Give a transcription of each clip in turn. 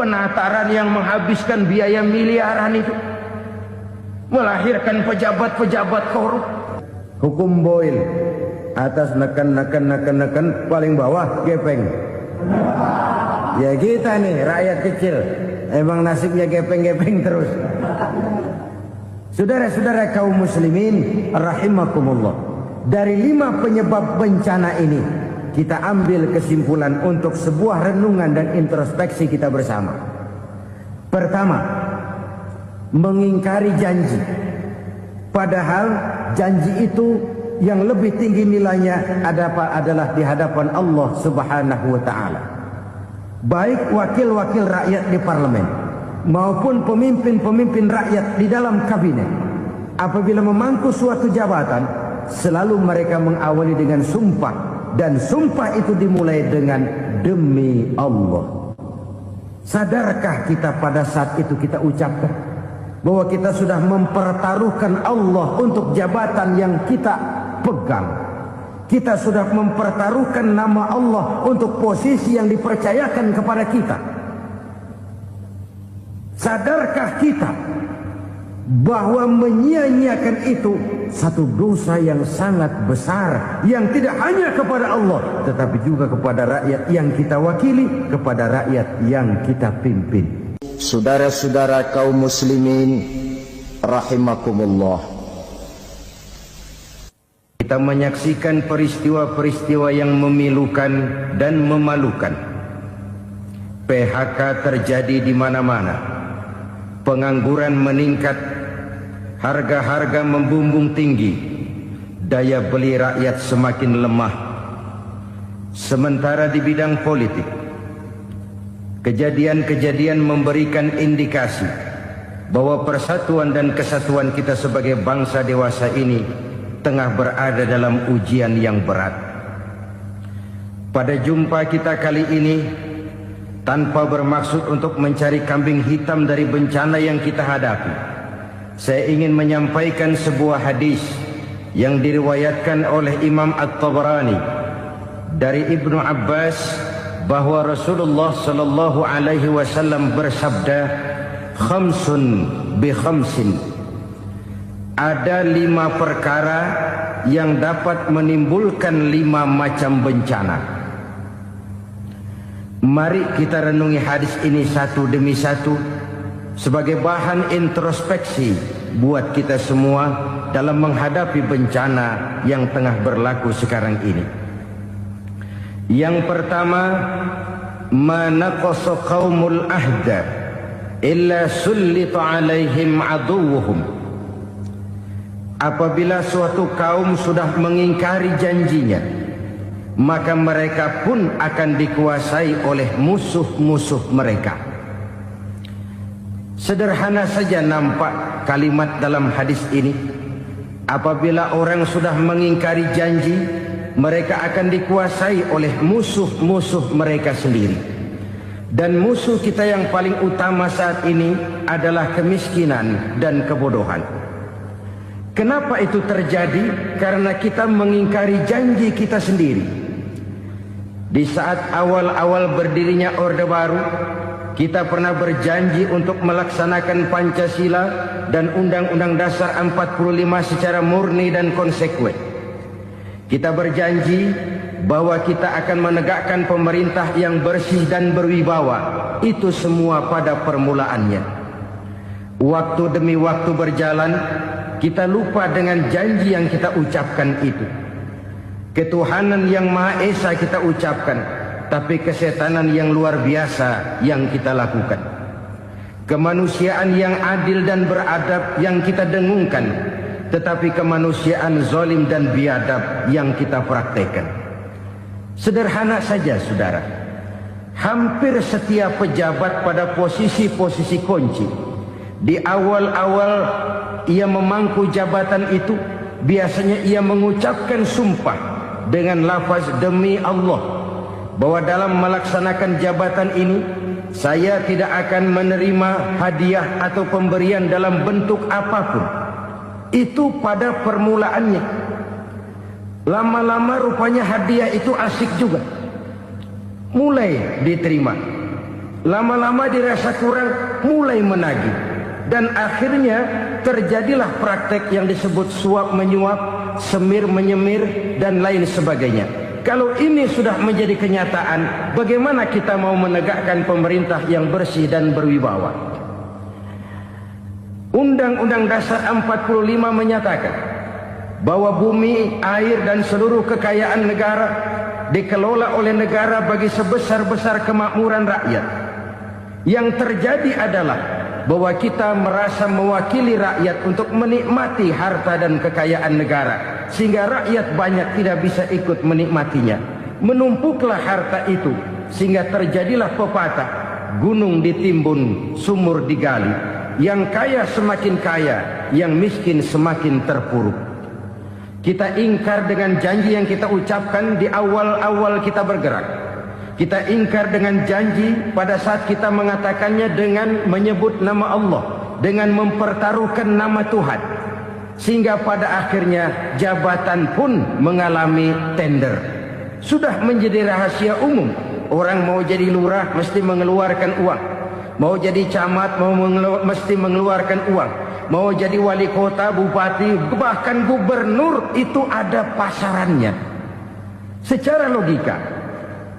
penataran yang menghabiskan biaya miliaran itu, melahirkan pejabat-pejabat korup. Hukum Boyle, atas neken paling bawah gepeng. Ya kita nih rakyat kecil, emang nasibnya gepeng-gepeng terus. Saudara-saudara kaum muslimin rahimakumullah, dari 5 penyebab bencana ini kita ambil kesimpulan untuk sebuah renungan dan introspeksi kita bersama. Pertama, mengingkari janji, padahal janji itu yang lebih tinggi nilainya adalah di hadapan Allah Subhanahu wa taala. Baik wakil-wakil rakyat di parlemen maupun pemimpin-pemimpin rakyat di dalam kabinet, apabila memangku suatu jabatan, selalu mereka mengawali dengan sumpah, dan sumpah itu dimulai dengan demi Allah. Sadarkah kita pada saat itu kita ucapkan bahwa kita sudah mempertaruhkan Allah untuk jabatan yang kita pegang? Kita sudah mempertaruhkan nama Allah untuk posisi yang dipercayakan kepada kita. Sadarkah kita bahwa menyia-nyiakan itu satu dosa yang sangat besar, yang tidak hanya kepada Allah tetapi juga kepada rakyat yang kita wakili, kepada rakyat yang kita pimpin. Saudara-saudara kaum muslimin rahimakumullah, kita menyaksikan peristiwa-peristiwa yang memilukan dan memalukan. PHK terjadi di mana-mana, pengangguran meningkat, harga-harga membumbung tinggi, daya beli rakyat semakin lemah. Sementara di bidang politik, kejadian-kejadian memberikan indikasi bahwa persatuan dan kesatuan kita sebagai bangsa dewasa ini tengah berada dalam ujian yang berat. Pada jumpa kita kali ini, tanpa bermaksud untuk mencari kambing hitam dari bencana yang kita hadapi, saya ingin menyampaikan sebuah hadis yang diriwayatkan oleh Imam At-Tabarani dari Ibnu Abbas, bahwa Rasulullah sallallahu alaihi wasallam bersabda, "Khamsun bi khamsin." Ada 5 perkara yang dapat menimbulkan 5 macam bencana. Mari kita renungi hadis ini satu demi satu sebagai bahan introspeksi buat kita semua dalam menghadapi bencana yang tengah berlaku sekarang ini. Yang pertama, manaqasa qaumul ahda illa sullita alaihim aduwwuhum. Apabila suatu kaum sudah mengingkari janjinya, maka mereka pun akan dikuasai oleh musuh-musuh mereka. Sederhana saja nampak kalimat dalam hadis ini. Apabila orang sudah mengingkari janji, mereka akan dikuasai oleh musuh-musuh mereka sendiri. Dan musuh kita yang paling utama saat ini adalah kemiskinan dan kebodohan. Kenapa itu terjadi? Karena kita mengingkari janji kita sendiri. Di saat awal-awal berdirinya Orde Baru, kita pernah berjanji untuk melaksanakan Pancasila dan Undang-Undang Dasar 45 secara murni dan konsekuen. Kita berjanji bahwa kita akan menegakkan pemerintah yang bersih dan berwibawa. Itu semua pada permulaannya. Waktu demi waktu berjalan, kita lupa dengan janji yang kita ucapkan itu. Ketuhanan yang Maha Esa kita ucapkan, tapi kesetanan yang luar biasa yang kita lakukan. Kemanusiaan yang adil dan beradab yang kita dengungkan, tetapi kemanusiaan zalim dan biadab yang kita praktekkan. Sederhana saja saudara, hampir setiap pejabat pada posisi-posisi kunci, di awal-awal ia memangku jabatan itu, biasanya ia mengucapkan sumpah dengan lafaz demi Allah, bahwa dalam melaksanakan jabatan ini saya tidak akan menerima hadiah atau pemberian dalam bentuk apapun. Itu pada permulaannya. Lama-lama rupanya hadiah itu asik juga, mulai diterima. Lama-lama dirasa kurang, mulai menagih. Dan akhirnya terjadilah praktek yang disebut suap menyuap, semir menyemir, dan lain sebagainya. Kalau ini sudah menjadi kenyataan, bagaimana kita mau menegakkan pemerintah yang bersih dan berwibawa? Undang-Undang Dasar 45 menyatakan bahwa bumi, air, dan seluruh kekayaan negara dikelola oleh negara bagi sebesar-besar kemakmuran rakyat. Yang terjadi adalah bahwa kita merasa mewakili rakyat untuk menikmati harta dan kekayaan negara, sehingga rakyat banyak tidak bisa ikut menikmatinya. Menumpuklah harta itu sehingga terjadilah pepatah, gunung ditimbun, sumur digali. Yang kaya semakin kaya, yang miskin semakin terpuruk. Kita ingkar dengan janji yang kita ucapkan di awal-awal kita bergerak. Kita ingkar dengan janji pada saat kita mengatakannya dengan menyebut nama Allah, dengan mempertaruhkan nama Tuhan. Sehingga pada akhirnya jabatan pun mengalami tender. Sudah menjadi rahasia umum. Orang mau jadi lurah mesti mengeluarkan uang. Mau jadi camat mesti mengeluarkan uang. Mau jadi wali kota, bupati, bahkan gubernur, itu ada pasarannya. Secara logika,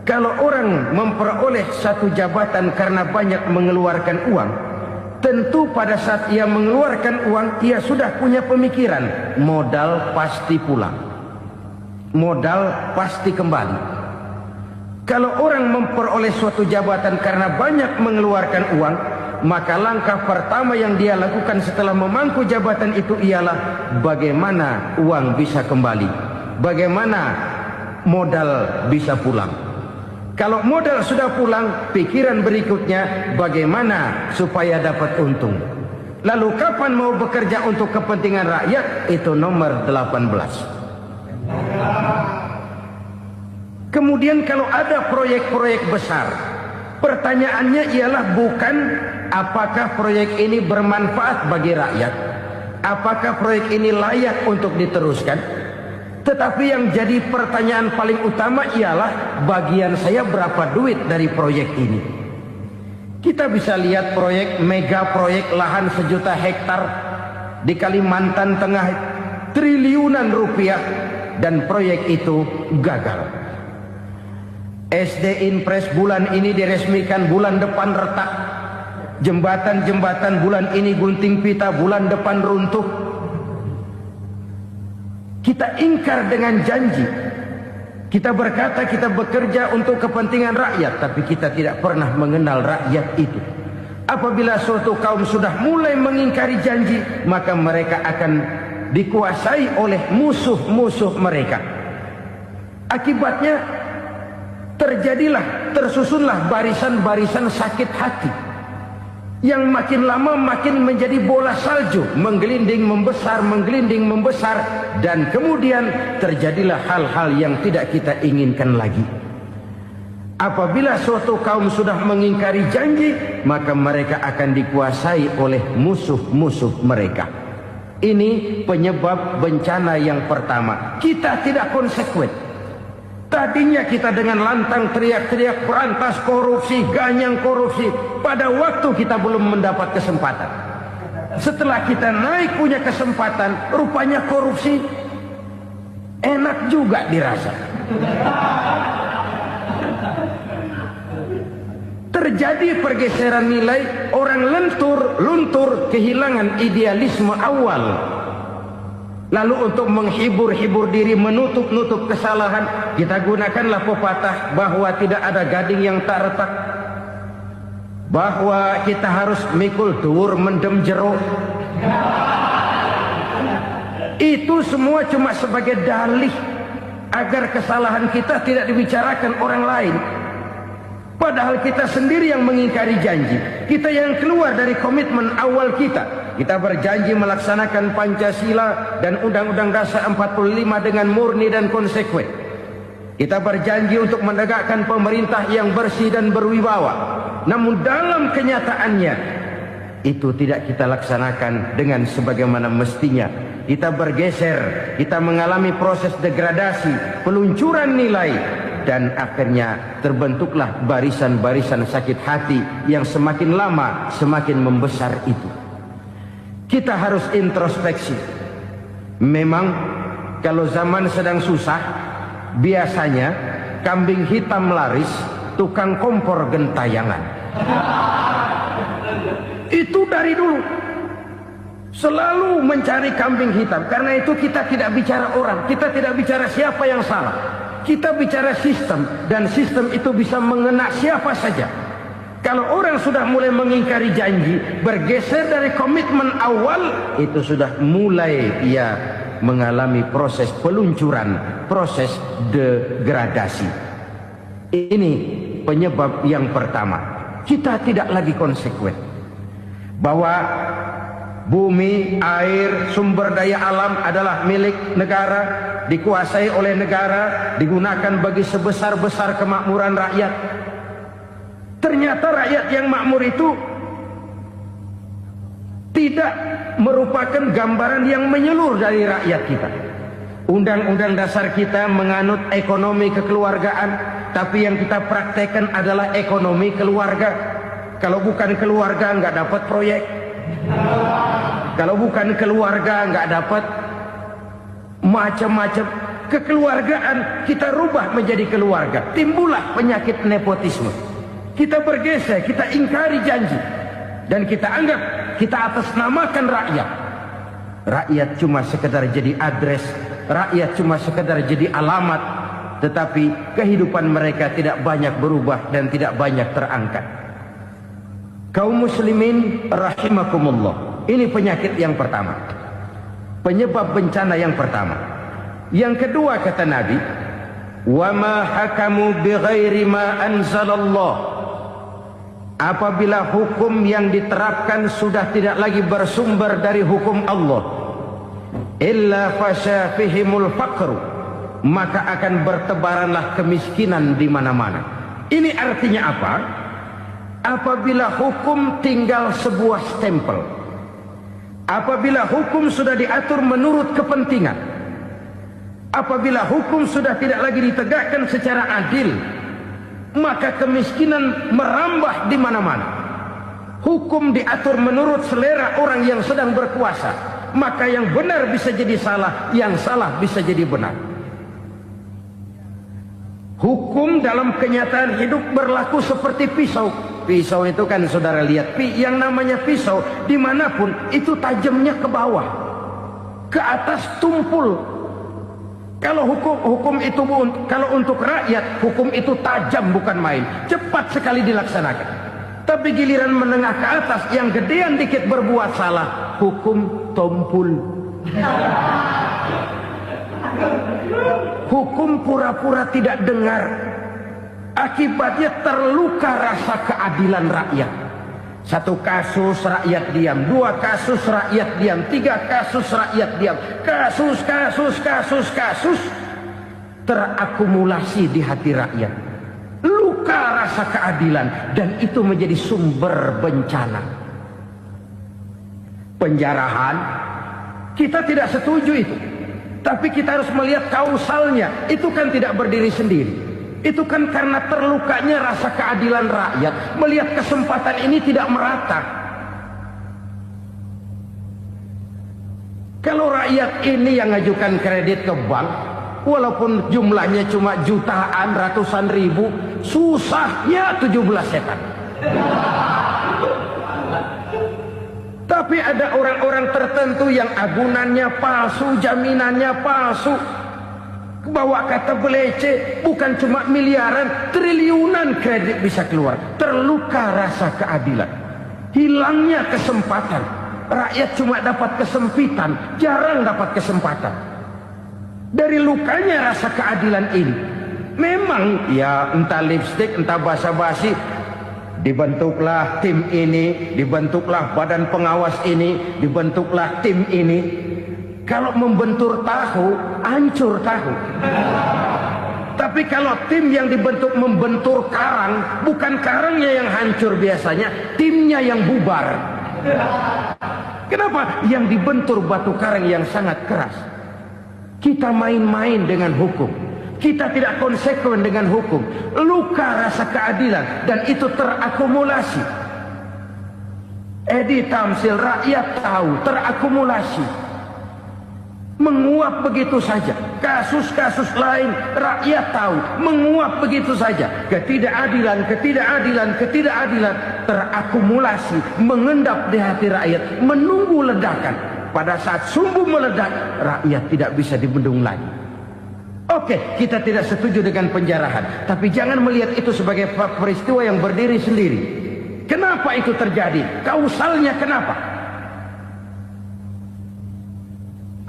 kalau orang memperoleh satu jabatan karena banyak mengeluarkan uang, tentu pada saat ia mengeluarkan uang, ia sudah punya pemikiran, modal pasti pulang, modal pasti kembali. Kalau orang memperoleh suatu jabatan karena banyak mengeluarkan uang, maka langkah pertama yang dia lakukan setelah memangku jabatan itu ialah bagaimana uang bisa kembali, bagaimana modal bisa pulang. Kalau modal sudah pulang, pikiran berikutnya bagaimana supaya dapat untung. Lalu kapan mau bekerja untuk kepentingan rakyat? Itu nomor 18. Kemudian kalau ada proyek-proyek besar, pertanyaannya ialah bukan apakah proyek ini bermanfaat bagi rakyat, apakah proyek ini layak untuk diteruskan. Tetapi yang jadi pertanyaan paling utama ialah bagian saya berapa duit dari proyek ini. Kita bisa lihat proyek, mega proyek lahan 1 juta hektar di Kalimantan Tengah, triliunan rupiah, dan proyek itu gagal. SD Impres bulan ini diresmikan, bulan depan retak. Jembatan-jembatan bulan ini gunting pita, bulan depan runtuh. Kita ingkar dengan janji. Kita berkata kita bekerja untuk kepentingan rakyat, tapi kita tidak pernah mengenal rakyat itu. Apabila suatu kaum sudah mulai mengingkari janji, maka mereka akan dikuasai oleh musuh-musuh mereka. Akibatnya tersusunlah barisan-barisan sakit hati, yang makin lama makin menjadi bola salju, menggelinding membesar, dan kemudian terjadilah hal-hal yang tidak kita inginkan lagi. Apabila suatu kaum sudah mengingkari janji, maka mereka akan dikuasai oleh musuh-musuh mereka. Ini penyebab bencana yang pertama. Kita tidak konsekuen. Tadinya kita dengan lantang teriak-teriak berantas korupsi, ganyang korupsi. Pada waktu kita belum mendapat kesempatan. Setelah kita naik punya kesempatan, rupanya korupsi enak juga dirasa. Terjadi pergeseran nilai, orang luntur, kehilangan idealisme awal. Lalu untuk menghibur-hibur diri, menutup-nutup kesalahan, kita gunakanlah pepatah bahwa tidak ada gading yang tak retak, bahwa kita harus mikul dhuwur mendem jero. Itu semua cuma sebagai dalih agar kesalahan kita tidak dibicarakan orang lain. Padahal kita sendiri yang mengingkari janji. Kita yang keluar dari komitmen awal kita. Kita berjanji melaksanakan Pancasila dan Undang-Undang Dasar 45 dengan murni dan konsekuen. Kita berjanji untuk menegakkan pemerintah yang bersih dan berwibawa. Namun dalam kenyataannya itu tidak kita laksanakan dengan sebagaimana mestinya. Kita bergeser, kita mengalami proses degradasi, peluncuran nilai, dan akhirnya terbentuklah barisan-barisan sakit hati yang semakin lama semakin membesar itu. Kita harus introspeksi. Memang kalau zaman sedang susah, biasanya kambing hitam laris, tukang kompor gentayangan. Itu dari dulu selalu mencari kambing hitam. Karena itu kita tidak bicara orang, kita tidak bicara siapa yang salah, kita bicara sistem, dan sistem itu bisa mengena siapa saja. Kalau orang sudah mulai mengingkari janji, bergeser dari komitmen awal, itu sudah mulai ia mengalami proses peluncuran, proses degradasi. Ini penyebab yang pertama. Kita tidak lagi konsekuen bahwa bumi, air, sumber daya alam adalah milik negara, dikuasai oleh negara, digunakan bagi sebesar-besar kemakmuran rakyat. Ternyata rakyat yang makmur itu tidak merupakan gambaran yang menyeluruh dari rakyat kita. Undang-undang dasar kita menganut ekonomi kekeluargaan, tapi yang kita praktekkan adalah ekonomi keluarga. Kalau bukan keluarga nggak dapat proyek. Kalau bukan keluarga nggak dapat macam-macam. Kekeluargaan kita rubah menjadi keluarga. Timbullah penyakit nepotisme. Kita bergeser, kita ingkari janji, dan kita anggap kita atasnamakan rakyat. Rakyat cuma sekedar jadi address, rakyat cuma sekedar jadi alamat, tetapi kehidupan mereka tidak banyak berubah dan tidak banyak terangkat. Kaum muslimin rahimakumullah, ini penyakit yang pertama, penyebab bencana yang pertama. Yang kedua, kata Nabi, wa ma hakamu bighairi ma anzalallah. Apabila hukum yang diterapkan sudah tidak lagi bersumber dari hukum Allah, illa fasha fihimul faqru, maka akan bertebaranlah kemiskinan di mana-mana. Ini artinya apa? Apabila hukum tinggal sebuah stempel, apabila hukum sudah diatur menurut kepentingan, apabila hukum sudah tidak lagi ditegakkan secara adil, maka kemiskinan merambah di mana-mana. Hukum diatur menurut selera orang yang sedang berkuasa, maka yang benar bisa jadi salah, yang salah bisa jadi benar. Hukum dalam kenyataan hidup berlaku seperti pisau. Pisau itu kan saudara lihat, yang namanya pisau dimanapun itu tajamnya ke bawah, ke atas tumpul. Kalau hukum itu, kalau untuk rakyat, hukum itu tajam bukan main, cepat sekali dilaksanakan. Tapi giliran menengah ke atas, yang gedean dikit berbuat salah, hukum tumpul. Hukum pura-pura tidak dengar. Akibatnya terluka rasa keadilan rakyat. Satu kasus rakyat diam, dua kasus rakyat diam, tiga kasus rakyat diam. Kasus terakumulasi di hati rakyat. Luka rasa keadilan, dan itu menjadi sumber bencana. Penjarahan, kita tidak setuju itu. Tapi kita harus melihat kausalnya. Itu kan tidak berdiri sendiri. Itu kan karena terlukanya rasa keadilan rakyat. Melihat kesempatan ini tidak merata. Kalau rakyat ini yang ngajukan kredit ke bank, walaupun jumlahnya cuma jutaan, ratusan ribu, susahnya 17 setan. Tapi ada orang-orang tertentu yang agunannya palsu, jaminannya palsu, bawa kata belece, bukan cuma miliaran, triliunan kredit bisa keluar. Terluka rasa keadilan, hilangnya kesempatan. Rakyat cuma dapat kesempitan, jarang dapat kesempatan. Dari lukanya rasa keadilan ini, memang ya entah lipstick, entah basa-basi, dibentuklah tim ini, dibentuklah badan pengawas ini, dibentuklah tim ini. Kalau membentur tahu, hancur tahu. Tapi kalau tim yang dibentuk membentur karang, bukan karangnya yang hancur biasanya, timnya yang bubar. Kenapa? Yang dibentur batu karang yang sangat keras. Kita main-main dengan hukum. Kita tidak konsekuen dengan hukum. Luka rasa keadilan dan itu terakumulasi. Edi Tamsil, rakyat tahu, terakumulasi. Menguap begitu saja. Kasus-kasus lain rakyat tahu, menguap begitu saja. Ketidakadilan terakumulasi, mengendap di hati rakyat, menunggu ledakan. Pada saat sumbu meledak, rakyat tidak bisa dibendung lagi. Oke, kita tidak setuju dengan penjarahan, tapi jangan melihat itu sebagai peristiwa yang berdiri sendiri. Kenapa itu terjadi? Kausalnya kenapa?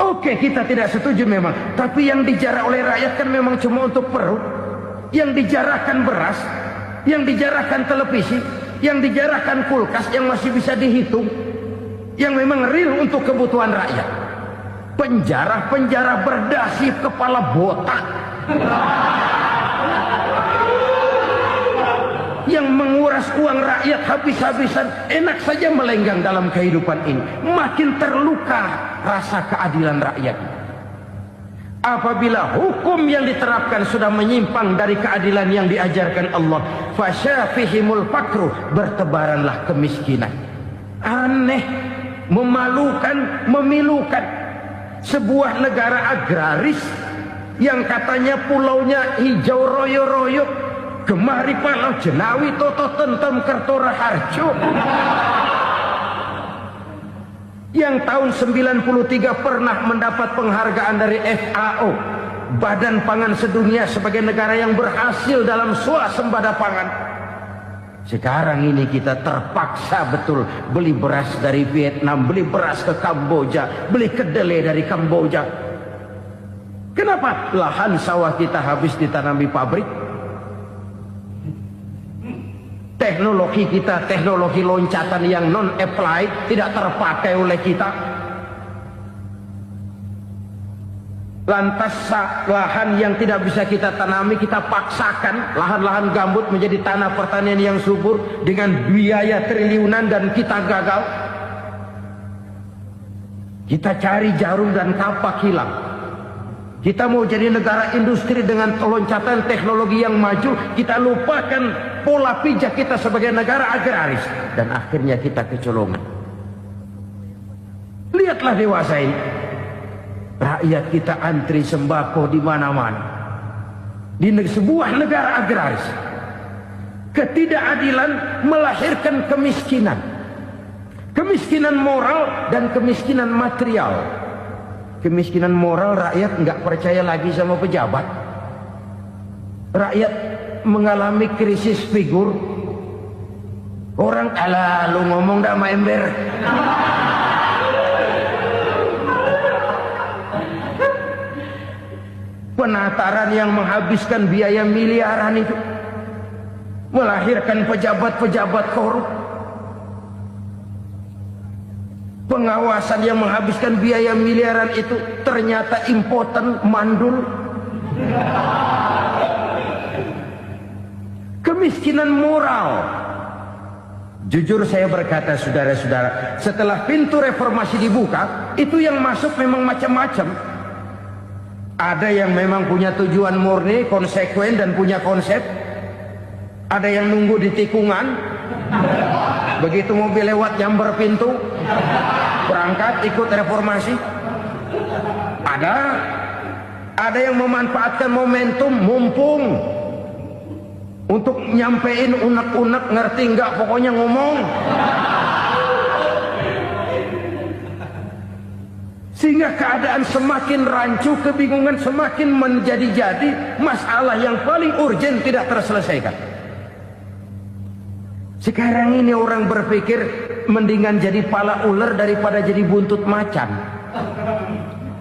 Oke, kita tidak setuju memang, tapi yang dijarah oleh rakyat kan memang cuma untuk perut. Yang dijarahkan beras, yang dijarahkan televisi, yang dijarahkan kulkas yang masih bisa dihitung, yang memang real untuk kebutuhan rakyat. Penjara berdasi kepala botak yang menguras uang rakyat habis-habisan, enak saja melenggang dalam kehidupan ini. Makin terluka rasa keadilan rakyat. Apabila hukum yang diterapkan sudah menyimpang dari keadilan yang diajarkan Allah, fasyafihimul fakru, bertebaranlah kemiskinan. Aneh, memalukan, memilukan. Sebuah negara agraris yang katanya pulaunya hijau royo-royo, gemari palau jenawi toto tentem kertora harjo, yang tahun 93 pernah mendapat penghargaan dari FAO, Badan Pangan Sedunia, sebagai negara yang berhasil dalam swasembada pangan. Sekarang ini kita terpaksa betul beli beras dari Vietnam, beli beras ke Kamboja, beli kedelai dari Kamboja. Kenapa? Lahan sawah kita habis ditanami pabrik. Teknologi kita, teknologi loncatan yang non-applied, tidak terpakai oleh kita. Lantas lahan yang tidak bisa kita tanami, kita paksakan lahan-lahan gambut menjadi tanah pertanian yang subur dengan biaya triliunan, dan kita gagal. Kita cari jarum dan kapak hilang. Kita mau jadi negara industri dengan loncatan teknologi yang maju, kita lupakan pola pijak kita sebagai negara agraris, dan akhirnya kita kecolongan. Lihatlah dewasa ini. Rakyat kita antri sembako di mana-mana. Di sebuah negara agraris. Ketidakadilan melahirkan kemiskinan. Kemiskinan moral dan kemiskinan material. Kemiskinan moral, rakyat nggak percaya lagi sama pejabat. Rakyat mengalami krisis figur. Orang, alah lu ngomong dah sama ember. Penataran yang menghabiskan biaya miliaran itu melahirkan pejabat-pejabat korup. Pengawasan yang menghabiskan biaya miliaran itu ternyata impoten, mandul. Kemiskinan moral. Jujur saya berkata, saudara-saudara, setelah pintu reformasi dibuka, itu yang masuk memang macam-macam. Ada yang memang punya tujuan murni, konsekuen dan punya konsep. Ada yang nunggu di tikungan. Begitu mobil lewat nyamber pintu, berangkat ikut reformasi. Ada yang memanfaatkan momentum mumpung untuk nyampein unek-unek, ngerti nggak, pokoknya ngomong. Sehingga keadaan semakin rancu, kebingungan semakin menjadi-jadi, masalah yang paling urgen tidak terselesaikan. Sekarang ini orang berpikir mendingan jadi pala ular daripada jadi buntut macan.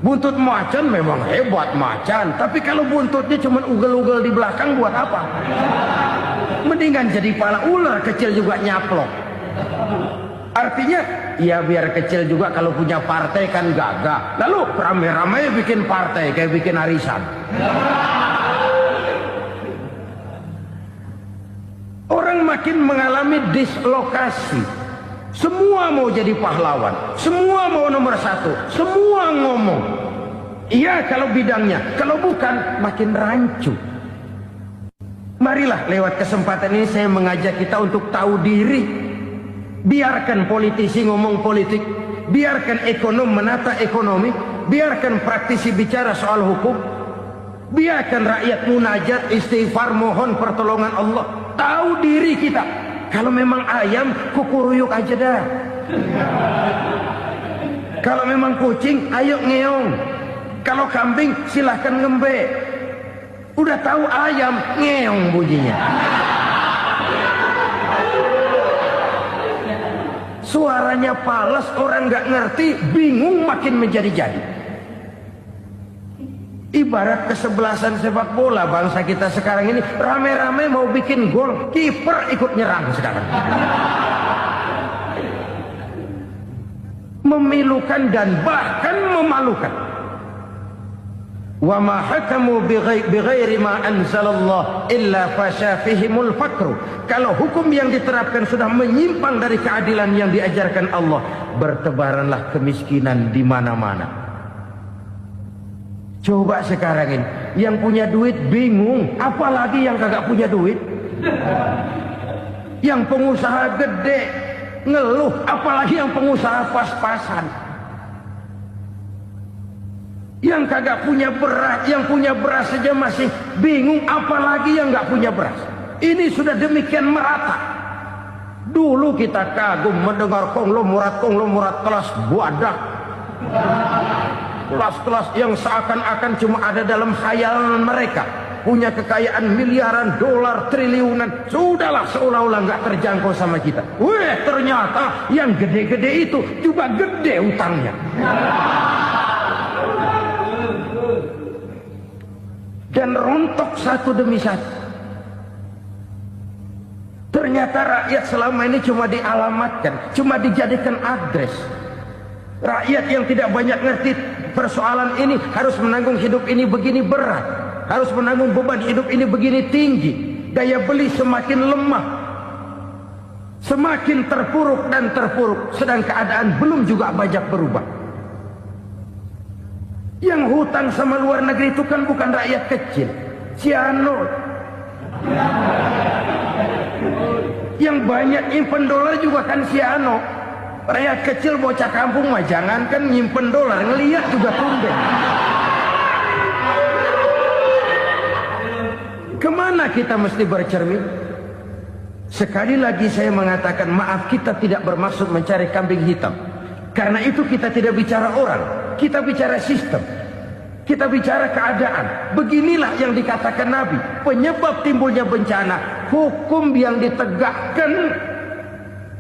Buntut macan memang hebat macan, tapi kalau buntutnya cuma ugel-ugel di belakang buat apa? Mendingan jadi pala ular, kecil juga nyaplok. Artinya, ya biar kecil juga kalau punya partai kan gagah. Lalu rame-rame bikin partai kayak bikin arisan. Orang makin mengalami dislokasi. Semua mau jadi pahlawan, semua mau nomor satu, semua ngomong. Iya kalau bidangnya, kalau bukan makin rancu. Marilah lewat kesempatan ini saya mengajak kita untuk tahu diri. Biarkan politisi ngomong politik, biarkan ekonom menata ekonomi, biarkan praktisi bicara soal hukum, biarkan rakyat munajat, istighfar, mohon pertolongan Allah. Tahu diri kita. Kalau memang ayam, kukuruyuk aja dah. Kalau memang kucing, ayo ngeong. Kalau kambing, silahkan ngembe. Udah tahu ayam, ngeong bunyinya. Suaranya palas, orang nggak ngerti, bingung makin menjadi-jadi. Ibarat kesebelasan sepak bola bangsa kita sekarang ini, rame-rame mau bikin gol, kiper ikut nyerang sekarang. Memilukan dan bahkan memalukan. Wa ma hakamu bighairi ma anzalallah illa fasha fihimul fakru. Kalau hukum yang diterapkan sudah menyimpang dari keadilan yang diajarkan Allah, bertebaranlah kemiskinan di mana-mana. Coba sekarang ini, yang punya duit bingung, apalagi yang kagak punya duit. Yang pengusaha gede ngeluh, apalagi yang pengusaha pas-pasan. Yang kagak punya beras, yang punya beras saja masih bingung, apalagi yang nggak punya beras. Ini sudah demikian merata. Dulu kita kagum mendengar konglomerat kelas buadak, kelas-kelas yang seakan-akan cuma ada dalam khayalan mereka, punya kekayaan miliaran dolar, triliunan. Sudahlah, seolah-olah nggak terjangkau sama kita. Weh, ternyata yang gede-gede itu juga gede utangnya. Dan rontok satu demi satu. Ternyata rakyat selama ini cuma dialamatkan, cuma dijadikan adres. Rakyat yang tidak banyak ngerti persoalan ini harus menanggung hidup ini begini berat, harus menanggung beban hidup ini begini tinggi. Daya beli semakin lemah, semakin terpuruk dan terpuruk, sedang keadaan belum juga banyak berubah. Yang hutang sama luar negeri itu kan bukan rakyat kecil, Ciano. Yang banyak nyimpen dolar juga kan Ciano. Rakyat kecil bocah kampung mah jangankan nyimpen dolar, ngelihat juga tumben. Kemana kita mesti bercermin? Sekali lagi saya mengatakan maaf, kita tidak bermaksud mencari kambing hitam. Karena itu kita tidak bicara orang, kita bicara sistem, kita bicara keadaan. Beginilah yang dikatakan Nabi, penyebab timbulnya bencana, hukum yang ditegakkan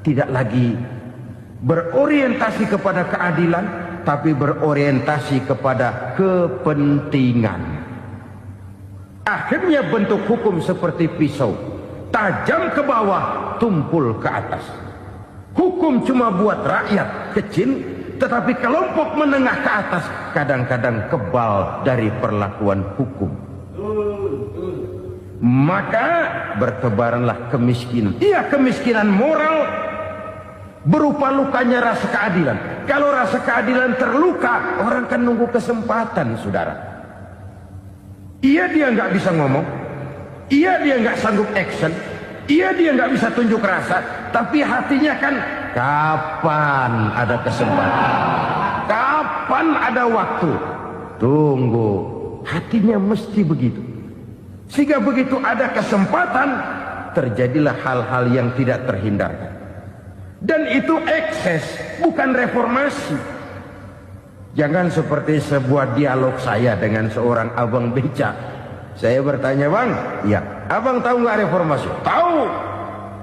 tidak lagi berorientasi kepada keadilan, tapi berorientasi kepada kepentingan. Akhirnya bentuk hukum seperti pisau, tajam ke bawah, tumpul ke atas. Hukum cuma buat rakyat kecil, tetapi kelompok menengah ke atas kadang-kadang kebal dari perlakuan hukum. Maka bertebaranlah kemiskinan. Iya, kemiskinan moral berupa lukanya rasa keadilan. Kalau rasa keadilan terluka, orang kan nunggu kesempatan, saudara. Iya, dia nggak bisa ngomong. Iya, dia nggak sanggup action. Iya, dia nggak bisa tunjuk rasa, tapi hatinya kan kapan ada kesempatan, kapan ada waktu, tunggu. Hatinya mesti begitu. Sehingga begitu ada kesempatan, terjadilah hal-hal yang tidak terhindarkan. Dan itu ekses, bukan reformasi. Jangan seperti sebuah dialog saya dengan seorang abang beca. Saya bertanya, bang, ya, abang tahu nggak reformasi? Tahu.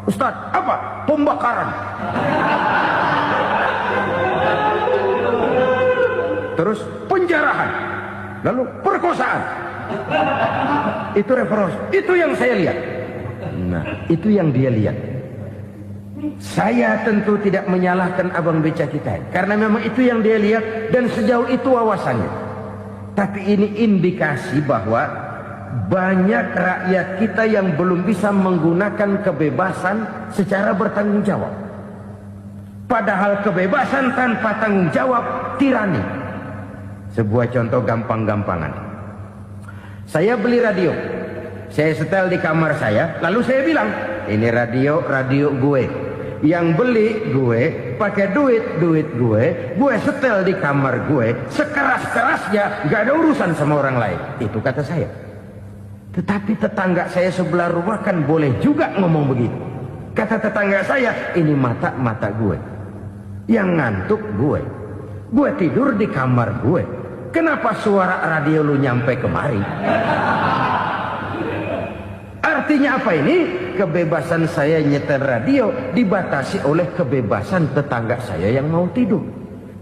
Ustaz, apa? Pembakaran. Terus penjarahan. Lalu perkosaan. Itu reformasi. Itu yang saya lihat. Nah, itu yang dia lihat. Saya tentu tidak menyalahkan abang beca kita, karena memang itu yang dia lihat dan sejauh itu wawasannya. Tapi ini indikasi bahwa banyak rakyat kita yang belum bisa menggunakan kebebasan secara bertanggung jawab. Padahal kebebasan tanpa tanggung jawab tirani. Sebuah contoh gampang-gampangan. Saya beli radio, saya setel di kamar saya, lalu saya bilang, ini radio gue. Yang beli gue, pakai duit gue setel di kamar gue, sekeras-kerasnya, gak ada urusan sama orang lain. Itu kata saya. Tetapi tetangga saya sebelah rumah kan boleh juga ngomong begitu. Kata tetangga saya, ini mata gue, yang ngantuk gue tidur di kamar gue. Kenapa suara radio lu nyampe kemari? Artinya apa ini? Kebebasan saya nyetel radio dibatasi oleh kebebasan tetangga saya yang mau tidur.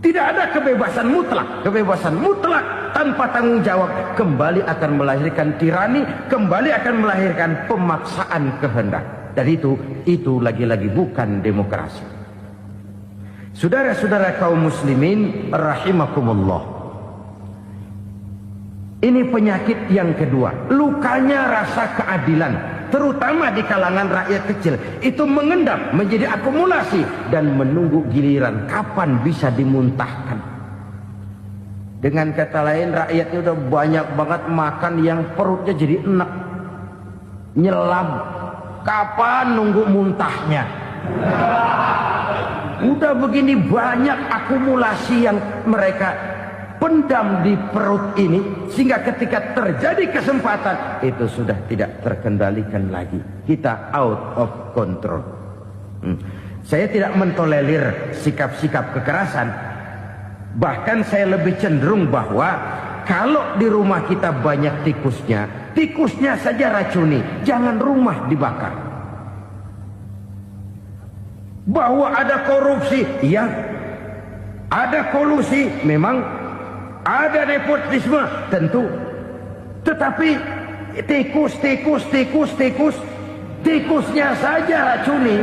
Tidak ada kebebasan mutlak. Kebebasan mutlak tanpa tanggung jawab kembali akan melahirkan tirani, kembali akan melahirkan pemaksaan kehendak. Dan itu lagi-lagi bukan demokrasi. Saudara-saudara kaum muslimin rahimakumullah. Ini penyakit yang kedua, lukanya rasa keadilan, terutama di kalangan rakyat kecil. Itu mengendap menjadi akumulasi dan menunggu giliran kapan bisa dimuntahkan. Dengan kata lain, rakyatnya udah banyak banget makan yang perutnya jadi enak, nyelam. Kapan nunggu muntahnya? Udah begini banyak akumulasi yang mereka pendam di perut ini, sehingga ketika terjadi kesempatan itu sudah tidak terkendalikan lagi. Kita out of control. Saya tidak mentolerir sikap-sikap kekerasan. Bahkan saya lebih cenderung bahwa kalau di rumah kita banyak tikusnya saja racuni, jangan rumah dibakar. Bahwa ada korupsi, ya, ada kolusi, memang ada nepotisme, tentu. Tetapi tikusnya saja racuni.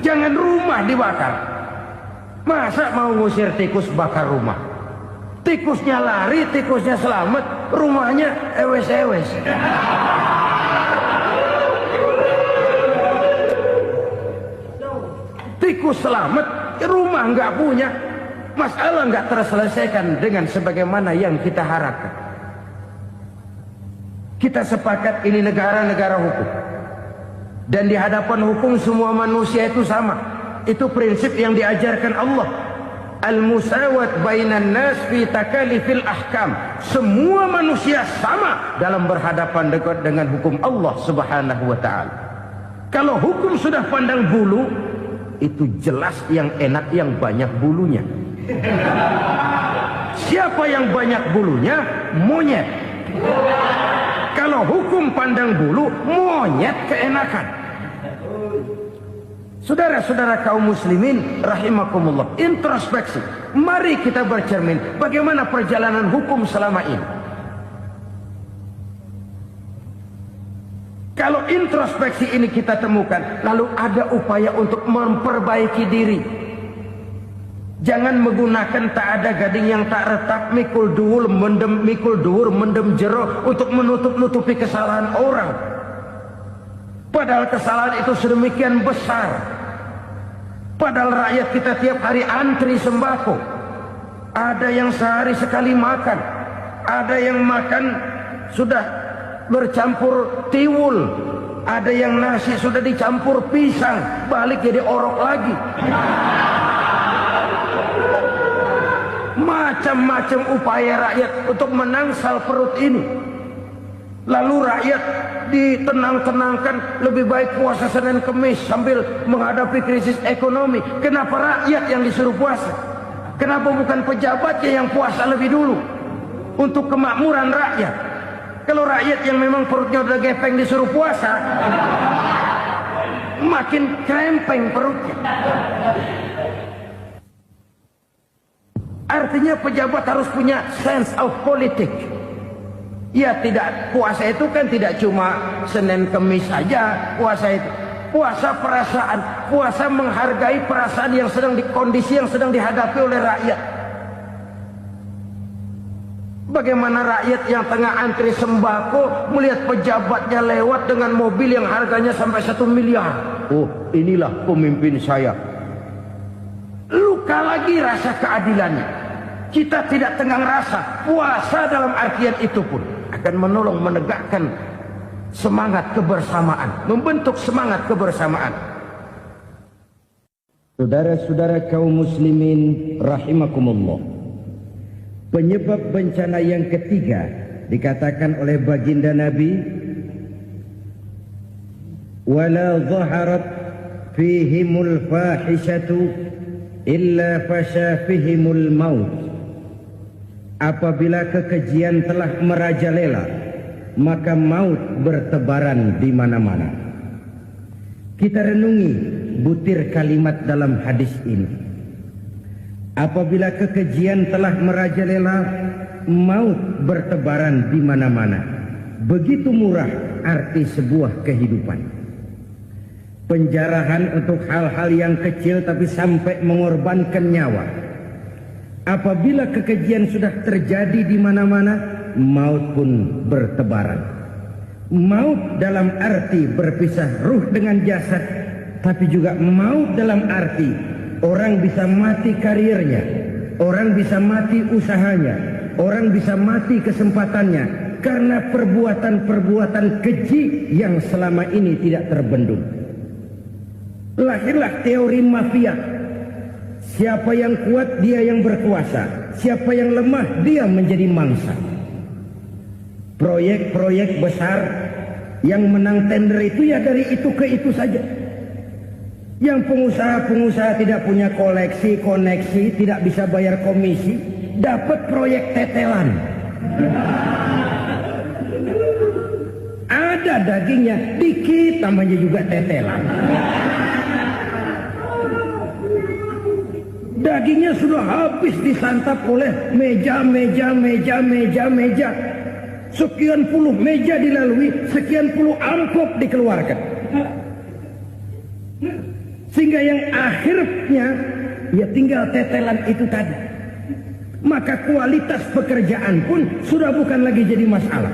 Jangan rumah dibakar. Masa mau ngusir tikus bakar rumah? Tikusnya lari, tikusnya selamat, rumahnya ewes-ewes. Tikus selamat, rumah nggak punya. Masalah nggak terselesaikan dengan sebagaimana yang kita harapkan. Kita sepakat ini negara hukum. Dan di hadapan hukum semua manusia itu sama. Itu prinsip yang diajarkan Allah. Al-musawat bainan nas fi takalifil ahkam. Semua manusia sama dalam berhadapan dengan hukum Allah Subhanahu wa taala. Kalau hukum sudah pandang bulu, itu jelas yang enak yang banyak bulunya. Siapa yang banyak bulunya? Monyet. Kalau hukum pandang bulu, monyet keenakan. Saudara-saudara kaum muslimin rahimakumullah, introspeksi. Mari kita bercermin bagaimana perjalanan hukum selama ini. Kalau introspeksi ini kita temukan, lalu ada upaya untuk memperbaiki diri. Jangan menggunakan tak ada gading yang tak retak, mikul duwur mendem jero untuk menutup-nutupi kesalahan orang. Padahal kesalahan itu sedemikian besar. Padahal rakyat kita tiap hari antri sembako. Ada yang sehari sekali makan. Ada yang makan sudah bercampur tiwul. Ada yang nasi sudah dicampur pisang, balik jadi orok lagi. Macam-macam upaya rakyat untuk menangsal perut ini. Lalu rakyat ditenang-tenangkan, lebih baik puasa Senin Kemis sambil menghadapi krisis ekonomi. Kenapa rakyat yang disuruh puasa? Kenapa bukan pejabatnya yang puasa lebih dulu untuk kemakmuran rakyat? Kalau rakyat yang memang perutnya udah gepeng disuruh puasa, makin krempeng perutnya. Artinya pejabat harus punya sense of politics. Ya, tidak, puasa itu kan tidak cuma Senin Kemis saja. Puasa itu puasa perasaan, puasa menghargai perasaan yang sedang kondisi yang sedang dihadapi oleh rakyat. Bagaimana rakyat yang tengah antri sembako melihat pejabatnya lewat dengan mobil yang harganya sampai 1 miliar. Oh, inilah pemimpin saya. Luka lagi rasa keadilannya. Kita tidak tenggang rasa. Puasa dalam artian itu pun akan menolong menegakkan semangat kebersamaan, membentuk semangat kebersamaan. Saudara-saudara kaum muslimin rahimakumullah. Penyebab bencana yang ketiga dikatakan oleh baginda Nabi, wala zaharat fihimul fahishatu illa fasha fihimul maut. Apabila kekejian telah merajalela, maka maut bertebaran di mana-mana. Kita renungi butir kalimat dalam hadis ini. Apabila kekejian telah merajalela, maut bertebaran di mana-mana. Begitu murah arti sebuah kehidupan. Penjarahan untuk hal-hal yang kecil tapi sampai mengorbankan nyawa. Apabila kekejian sudah terjadi di mana-mana, maut pun bertebaran. Maut dalam arti berpisah ruh dengan jasad, tapi juga maut dalam arti orang bisa mati karirnya, orang bisa mati usahanya, orang bisa mati kesempatannya karena perbuatan-perbuatan keji yang selama ini tidak terbendung. Lahirlah teori mafia. Siapa yang kuat dia yang berkuasa, siapa yang lemah dia menjadi mangsa. Proyek-proyek besar yang menang tender itu ya dari itu ke itu saja. Yang pengusaha-pengusaha tidak punya koneksi, tidak bisa bayar komisi, dapat proyek tetelan. Ada dagingnya, dikit namanya juga tetelan. Dagingnya sudah habis disantap oleh meja. Sekian puluh meja dilalui, sekian puluh amplop dikeluarkan. Sehingga yang akhirnya ya tinggal tetelan itu tadi. Maka kualitas pekerjaan pun sudah bukan lagi jadi masalah.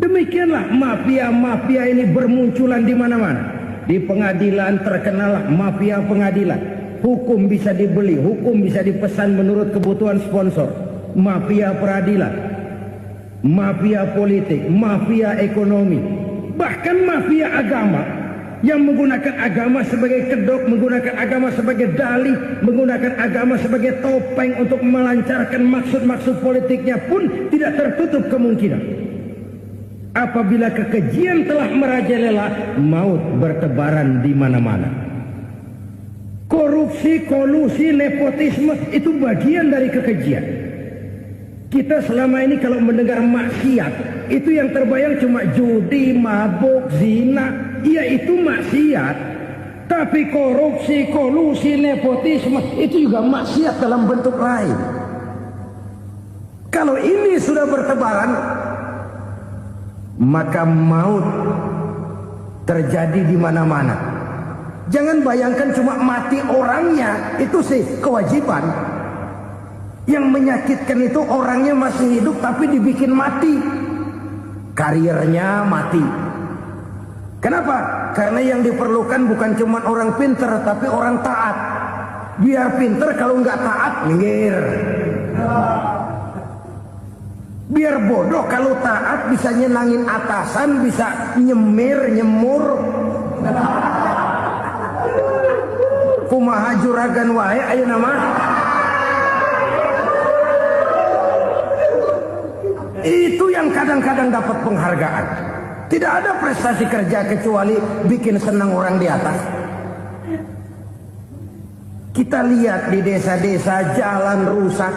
Demikianlah mafia-mafia ini bermunculan di mana-mana. Di pengadilan terkenallah mafia pengadilan. Hukum bisa dibeli, hukum bisa dipesan menurut kebutuhan sponsor. Mafia peradilan, mafia politik, mafia ekonomi, bahkan mafia agama yang menggunakan agama sebagai kedok, menggunakan agama sebagai dalih, menggunakan agama sebagai topeng untuk melancarkan maksud-maksud politiknya pun tidak tertutup kemungkinan. Apabila kekejian telah merajalela, maut bertebaran di mana-mana. Korupsi, kolusi, nepotisme itu bagian dari kekejian. Kita selama ini kalau mendengar maksiat, itu yang terbayang cuma judi, mabuk, zina. Iya itu maksiat. Tapi korupsi, kolusi, nepotisme itu juga maksiat dalam bentuk lain. Kalau ini sudah bertebaran, maka maut terjadi di mana-mana. Jangan bayangkan cuma mati orangnya, itu sih kewajiban. Yang menyakitkan itu orangnya masih hidup tapi dibikin mati. Karirnya mati. Kenapa? Karena yang diperlukan bukan cuma orang pinter tapi orang taat. Biar pinter, kalau nggak taat minggir. Biar bodoh, kalau taat bisa nyenangin atasan, bisa nyemur. Kumaha juragan wae ayeuna mah. Itu yang kadang-kadang dapat penghargaan. Tidak ada prestasi kerja kecuali bikin senang orang di atas. Kita lihat di desa-desa jalan rusak.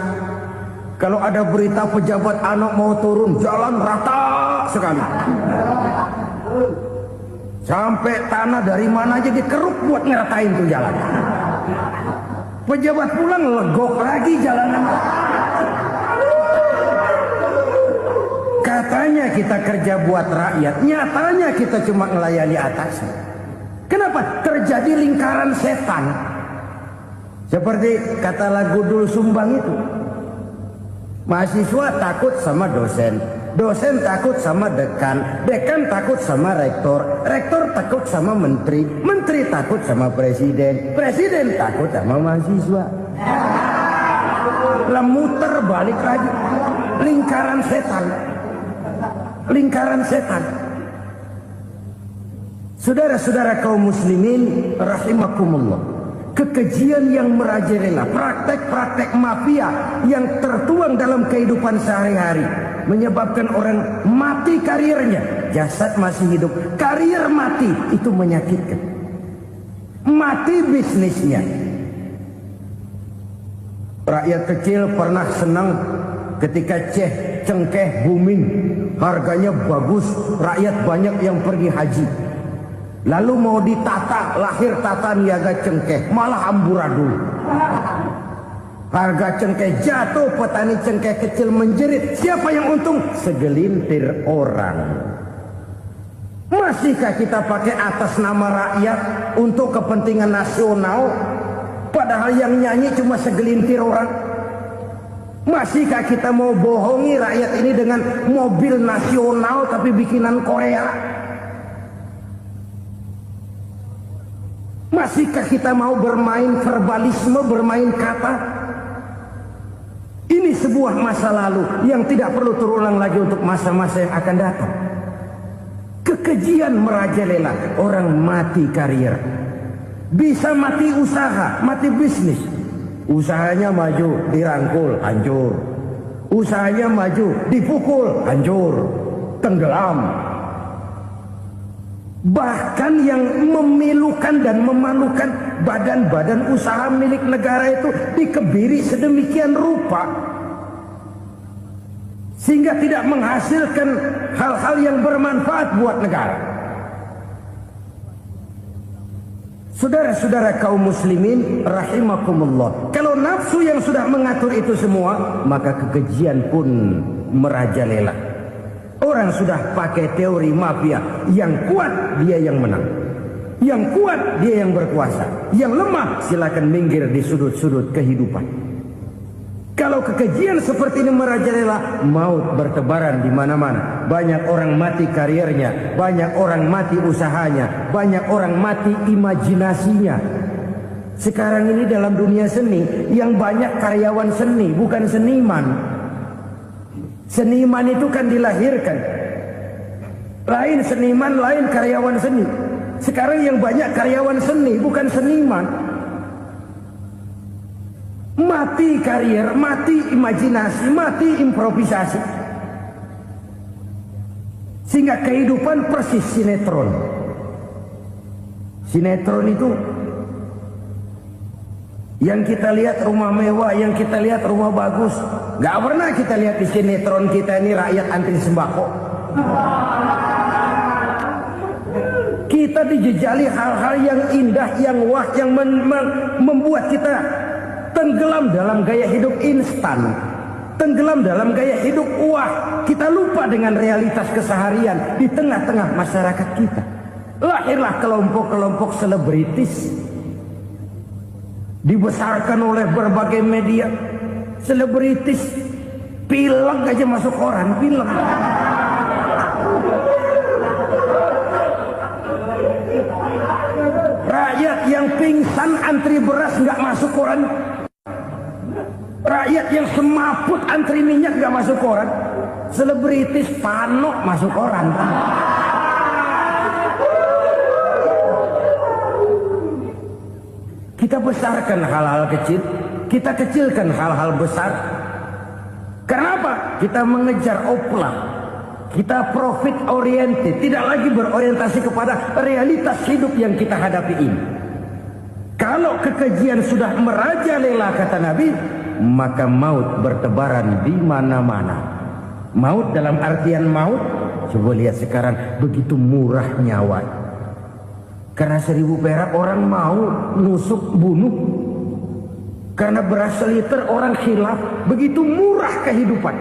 Kalau ada berita pejabat anak mau turun, jalan rata sekali. Sampai tanah dari mana aja dikeruk buat ngeratain tuh jalan. Pejabat pulang legok lagi jalanan. Katanya kita kerja buat rakyat, nyatanya kita cuma melayani atasnya. Kenapa? Terjadi lingkaran setan. Seperti kata lagu Dul Sumbang itu. Mahasiswa takut sama dosen, dosen takut sama dekan, dekan takut sama rektor, rektor takut sama menteri, menteri takut sama presiden, presiden takut sama mahasiswa. Lah muter balik lagi. Lingkaran setan. Lingkaran setan. Saudara-saudara kaum muslimin rahimakumullah, kekejian yang merajalela, praktek-praktek mafia yang tertuang dalam kehidupan sehari-hari menyebabkan orang mati karirnya, jasad masih hidup, karir mati, itu menyakitkan. Mati bisnisnya. Rakyat kecil pernah senang ketika cengkeh booming, harganya bagus, rakyat banyak yang pergi haji. Lalu mau ditata, lahir tata niaga cengkeh, malah amburadul. Harga cengkeh jatuh, petani cengkeh kecil menjerit. Siapa yang untung? Segelintir orang. Masihkah kita pakai atas nama rakyat untuk kepentingan nasional? Padahal yang nyanyi cuma segelintir orang. Masihkah kita mau bohongi rakyat ini dengan mobil nasional tapi bikinan Korea? Masihkah kita mau bermain verbalisme, bermain kata? Ini sebuah masa lalu yang tidak perlu terulang lagi untuk masa-masa yang akan datang. Kekejian merajalela, orang mati karir. Bisa mati usaha, mati bisnis. Usahanya maju, dirangkul, hancur. Usahanya maju, dipukul, hancur, tenggelam. Bahkan yang memilukan dan memalukan badan-badan usaha milik negara itu dikebiri sedemikian rupa sehingga tidak menghasilkan hal-hal yang bermanfaat buat negara. Saudara-saudara kaum muslimin rahimakumullah, kalau nafsu yang sudah mengatur itu semua, maka kekejian pun merajalela. Orang sudah pakai teori mafia, yang kuat dia yang menang, yang kuat dia yang berkuasa, yang lemah silakan minggir di sudut-sudut kehidupan. Kalau kekejian seperti ini merajalela, maut bertebaran di mana-mana. Banyak orang mati karirnya, banyak orang mati usahanya, banyak orang mati imajinasinya. Sekarang ini dalam dunia seni, yang banyak karyawan seni, bukan seniman. Seniman itu kan dilahirkan. Lain seniman, lain karyawan seni. Sekarang yang banyak karyawan seni, bukan seniman. Mati karir, mati imajinasi, mati improvisasi. Sehingga kehidupan persis sinetron. Sinetron itu yang kita lihat rumah mewah, yang kita lihat rumah bagus. Gak pernah kita lihat di sinetron kita ini rakyat antri sembako. Kita dijejali hal-hal yang indah, yang wah, yang membuat kita tenggelam dalam gaya hidup instan, tenggelam dalam gaya hidup wah. Kita lupa dengan realitas keseharian di tengah-tengah masyarakat kita. Lahirlah kelompok-kelompok selebritis, dibesarkan oleh berbagai media. Selebritis pilek aja masuk koran, pilek. Rakyat yang pingsan antri beras nggak masuk koran. Rakyat yang semaput antri minyak nggak masuk koran. Selebritis panok masuk koran. Kita besarkan hal-hal kecil, kita kecilkan hal-hal besar. Kenapa? Kita mengejar oplang, kita profit oriented, tidak lagi berorientasi kepada realitas hidup yang kita hadapi ini. Kalau kekejian sudah merajalela, kata Nabi, maka maut bertebaran di mana-mana. Maut dalam artian maut, coba lihat sekarang begitu murah nyawa. Karena 1000 perak orang mau nusuk bunuh. Karena beras seliter orang khilaf. Begitu murah kehidupan.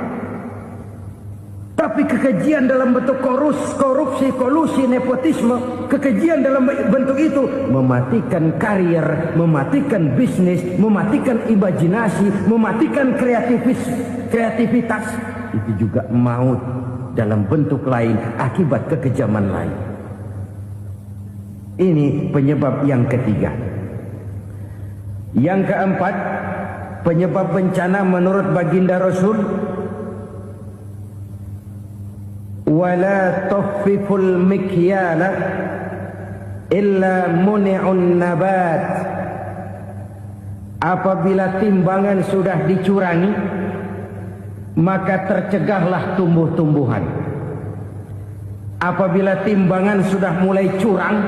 Tapi kekejian dalam bentuk korupsi, kolusi, nepotisme, kekejian dalam bentuk itu mematikan karir, mematikan bisnis, mematikan imajinasi, mematikan kreativitas. Itu juga maut dalam bentuk lain akibat kekejaman lain. Ini penyebab yang ketiga. Yang keempat, penyebab bencana menurut baginda Rasul, wala tukhfiful mikyala illa muni'un nabat. Apabila timbangan sudah dicurangi, maka tercegahlah tumbuh-tumbuhan. Apabila timbangan sudah mulai curang,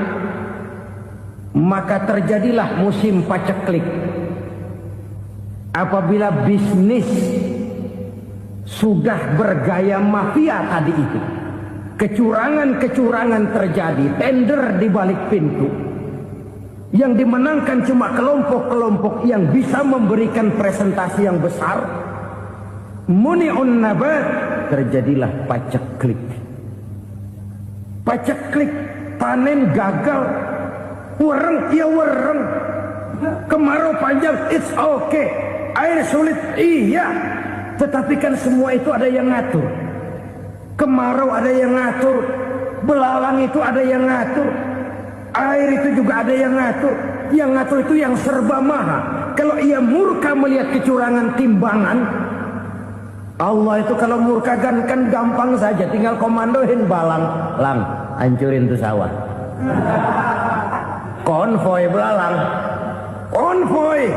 maka terjadilah musim paceklik. Apabila bisnis sudah bergaya mafia tadi itu, kecurangan-kecurangan terjadi, tender di balik pintu, yang dimenangkan cuma kelompok-kelompok yang bisa memberikan presentasi yang besar, muni'un nabat, terjadilah paceklik. Paceklik, panen gagal, wereng ya wereng, kemarau panjang, it's okay, air sulit, iya, tetapi kan semua itu ada yang ngatur. Kemarau ada yang ngatur, belalang itu ada yang ngatur, air itu juga ada yang ngatur. Yang ngatur itu yang serba maha. Kalau ia murka melihat kecurangan timbangan, Allah itu kalau murka kan gampang saja, tinggal komandoin balang, lang, hancurin tuh sawah. Konvoy belalang, konvoy.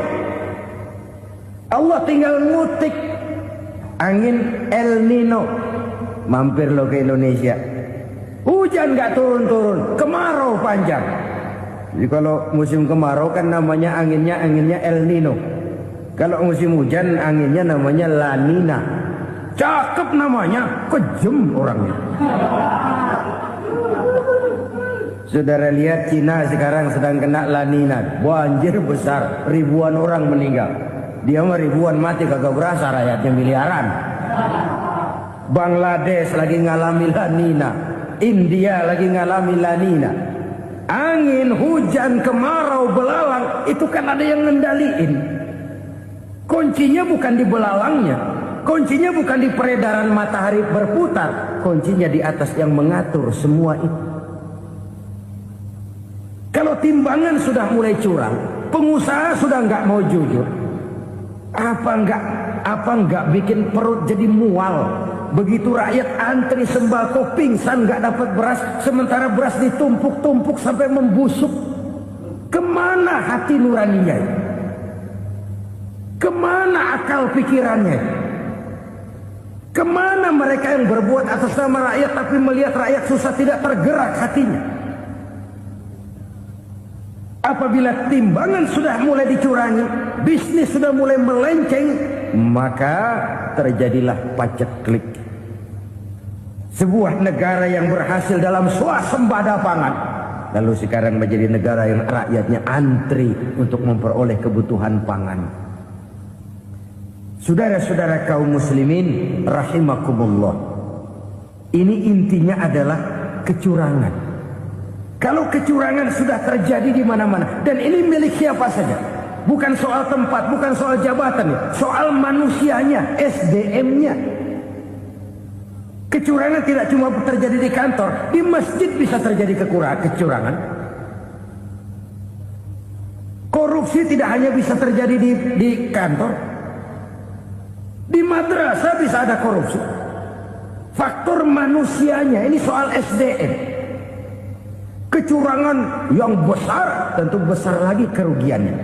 Allah tinggal ngutik angin El Nino, mampir lo ke Indonesia. Hujan nggak turun-turun, kemarau panjang. Jadi kalau musim kemarau kan namanya anginnya El Nino. Kalau musim hujan anginnya namanya La Nina. Cakep namanya, kejem orangnya. Saudara lihat Cina sekarang sedang kena La Nina, banjir besar, ribuan orang meninggal. Dia mah ribuan mati kagak berasa, rakyatnya miliaran. Bangladesh lagi ngalami La Nina, India lagi ngalami La Nina. Angin, hujan, kemarau, belalang, itu kan ada yang ngendaliin. Kuncinya bukan di belalangnya, kuncinya bukan di peredaran matahari berputar, kuncinya di atas yang mengatur semua itu. Kalau timbangan sudah mulai curang, pengusaha sudah nggak mau jujur, apa nggak bikin perut jadi mual? Begitu rakyat antri sembako pingsan nggak dapat beras, sementara beras ditumpuk-tumpuk sampai membusuk. Kemana hati nuraninya? Kemana akal pikirannya? Kemana mereka yang berbuat atas nama rakyat tapi melihat rakyat susah tidak tergerak hatinya? Apabila timbangan sudah mulai dicurangi, bisnis sudah mulai melenceng, maka terjadilah paceklik. Sebuah negara yang berhasil dalam swasembada pangan, lalu sekarang menjadi negara yang rakyatnya antri untuk memperoleh kebutuhan pangan. Saudara-saudara kaum muslimin rahimakumullah, ini intinya adalah kecurangan. Kalau kecurangan sudah terjadi di mana-mana, dan ini milik siapa saja, bukan soal tempat, bukan soal jabatan, soal manusianya, SDM-nya. Kecurangan tidak cuma terjadi di kantor, di masjid bisa terjadi kecurangan. Korupsi tidak hanya bisa terjadi di kantor, di madrasah bisa ada korupsi. Faktor manusianya, ini soal SDM. Kecurangan yang besar, tentu besar lagi kerugiannya.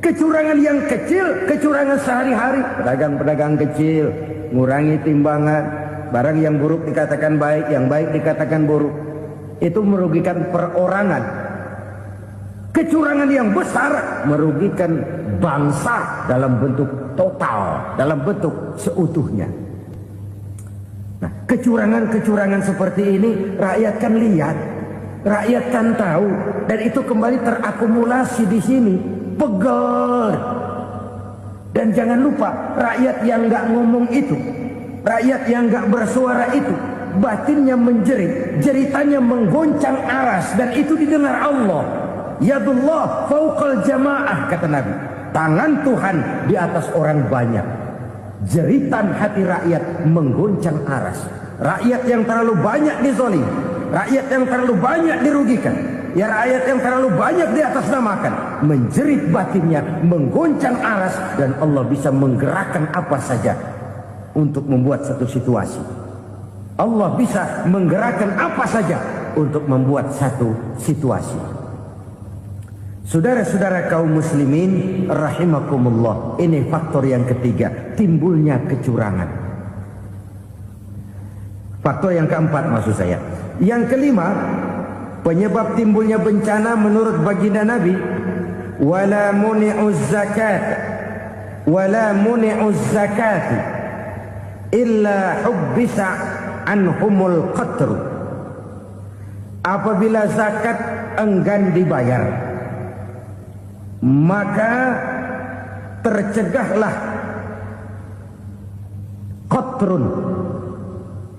Kecurangan yang kecil, kecurangan sehari-hari, pedagang-pedagang kecil ngurangi timbangan, barang yang buruk dikatakan baik, yang baik dikatakan buruk, itu merugikan perorangan. Kecurangan yang besar merugikan bangsa dalam bentuk total, dalam bentuk seutuhnya. Nah, kecurangan-kecurangan seperti ini rakyat kan lihat, rakyat kan tahu, dan itu kembali terakumulasi di sini, pegel. Dan jangan lupa, rakyat yang nggak ngomong itu, rakyat yang nggak bersuara itu, batinnya menjerit, jeritannya menggoncang aras, dan itu didengar Allah. Yadullah fauqal jamaah, kata Nabi. Tangan Tuhan di atas orang banyak. Jeritan hati rakyat menggoncang aras. Rakyat yang terlalu banyak dizolimi, rakyat yang terlalu banyak dirugikan, ya rakyat yang terlalu banyak di atas namakan, menjerit batinnya, menggoncang aras, dan Allah bisa menggerakkan apa saja untuk membuat satu situasi. Allah bisa menggerakkan apa saja untuk membuat satu situasi. Saudara-saudara kaum muslimin rahimakumullah, ini faktor yang ketiga, timbulnya kecurangan. Faktor yang keempat maksud saya. Yang kelima, penyebab timbulnya bencana menurut baginda Nabi, wala muni'uz zakat wala muni'uz zakat illa hubbisa anhumul qatr. Apabila zakat enggan dibayar, maka tercegahlah qatrun.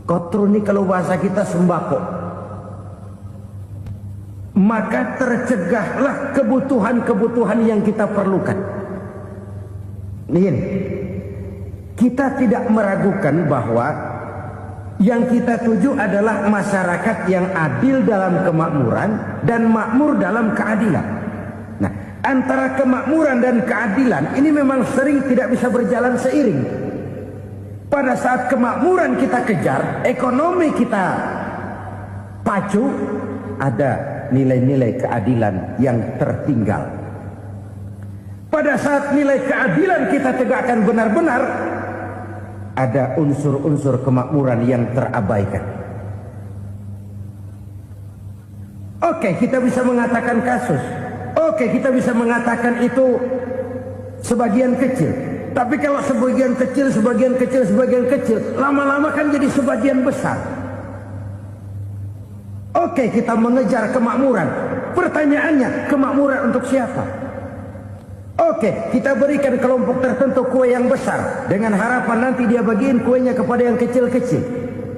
Qatrun ini kalau bahasa kita sembako. Maka tercegahlah kebutuhan-kebutuhan yang kita perlukan. Nih, kita tidak meragukan bahwa yang kita tuju adalah masyarakat yang adil dalam kemakmuran dan makmur dalam keadilan. Nah, antara kemakmuran dan keadilan ini memang sering tidak bisa berjalan seiring. Pada saat kemakmuran kita kejar, ekonomi kita pacu, ada nilai-nilai keadilan yang tertinggal. Pada saat nilai keadilan kita tegakkan benar-benar, ada unsur-unsur kemakmuran yang terabaikan. Oke, kita bisa mengatakan kasus. Oke, kita bisa mengatakan itu sebagian kecil. Tapi kalau sebagian kecil, lama-lama kan jadi sebagian besar. Oke, kita mengejar kemakmuran. Pertanyaannya, kemakmuran untuk siapa? Oke, kita berikan kelompok tertentu kue yang besar dengan harapan nanti dia bagiin kuenya kepada yang kecil-kecil.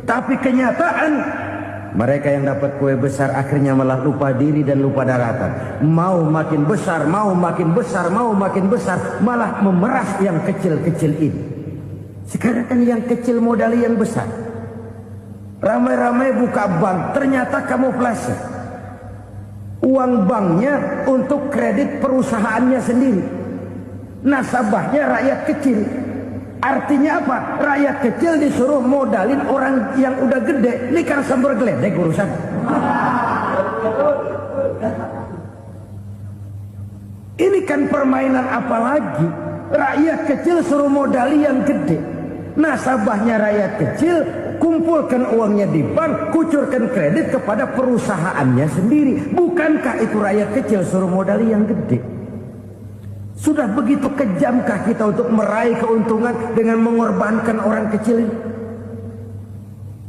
Tapi kenyataan, mereka yang dapat kue besar akhirnya malah lupa diri dan lupa daratan. Mau makin besar, malah memeras yang kecil-kecil ini. Sekarang kan yang kecil modali yang besar. Ramai-ramai buka bank, ternyata kamuflase. Uang banknya untuk kredit perusahaannya sendiri. Nasabahnya rakyat kecil. Artinya apa? Rakyat kecil disuruh modalin orang yang udah gede. Ini kan sumber geledek urusan. Ini kan permainan apa lagi? Rakyat kecil suruh modali yang gede. Nasabahnya rakyat kecil, kumpulkan uangnya di bank, kucurkan kredit kepada perusahaannya sendiri. Bukankah itu rakyat kecil suruh modali yang gede? Sudah begitu kejamkah kita untuk meraih keuntungan dengan mengorbankan orang kecil ini?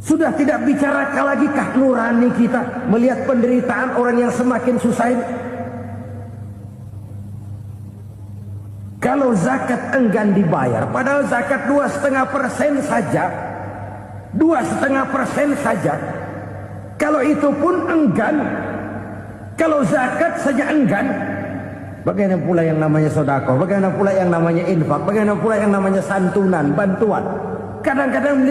Sudah tidak bicara lagi kah nurani kita melihat penderitaan orang yang semakin susah ini? Kalau zakat enggan dibayar, padahal zakat 2,5% saja, 2,5% saja. Kalau itu pun enggan, kalau zakat saja enggan, bagaimana pula yang namanya sedekah, bagaimana pula yang namanya infak, bagaimana pula yang namanya santunan, bantuan. Kadang-kadang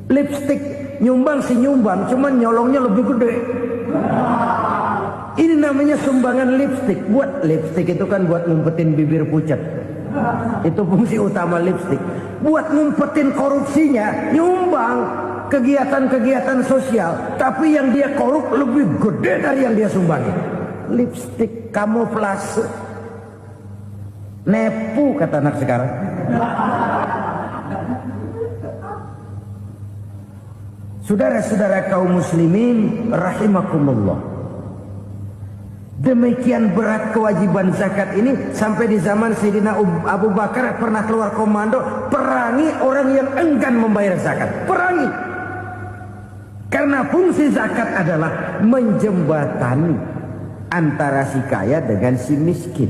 lipstick nyumbang si nyumbang, cuman nyolongnya lebih gede. Ini namanya sumbangan lipstick. Buat lipstick itu kan buat ngumpetin bibir pucat. Itu fungsi utama lipstick. Buat ngumpetin korupsinya, nyumbang kegiatan-kegiatan sosial, tapi yang dia korup lebih gede dari yang dia sumbangin. Lipstick kamuflase, nepu kata anak sekarang. Saudara-saudara kaum muslimin rahimakumullah, demikian berat kewajiban zakat ini sampai di zaman Sayyidina Abu Bakar pernah keluar komando perangi orang yang enggan membayar zakat. Perangi. Karena fungsi zakat adalah menjembatani antara si kaya dengan si miskin.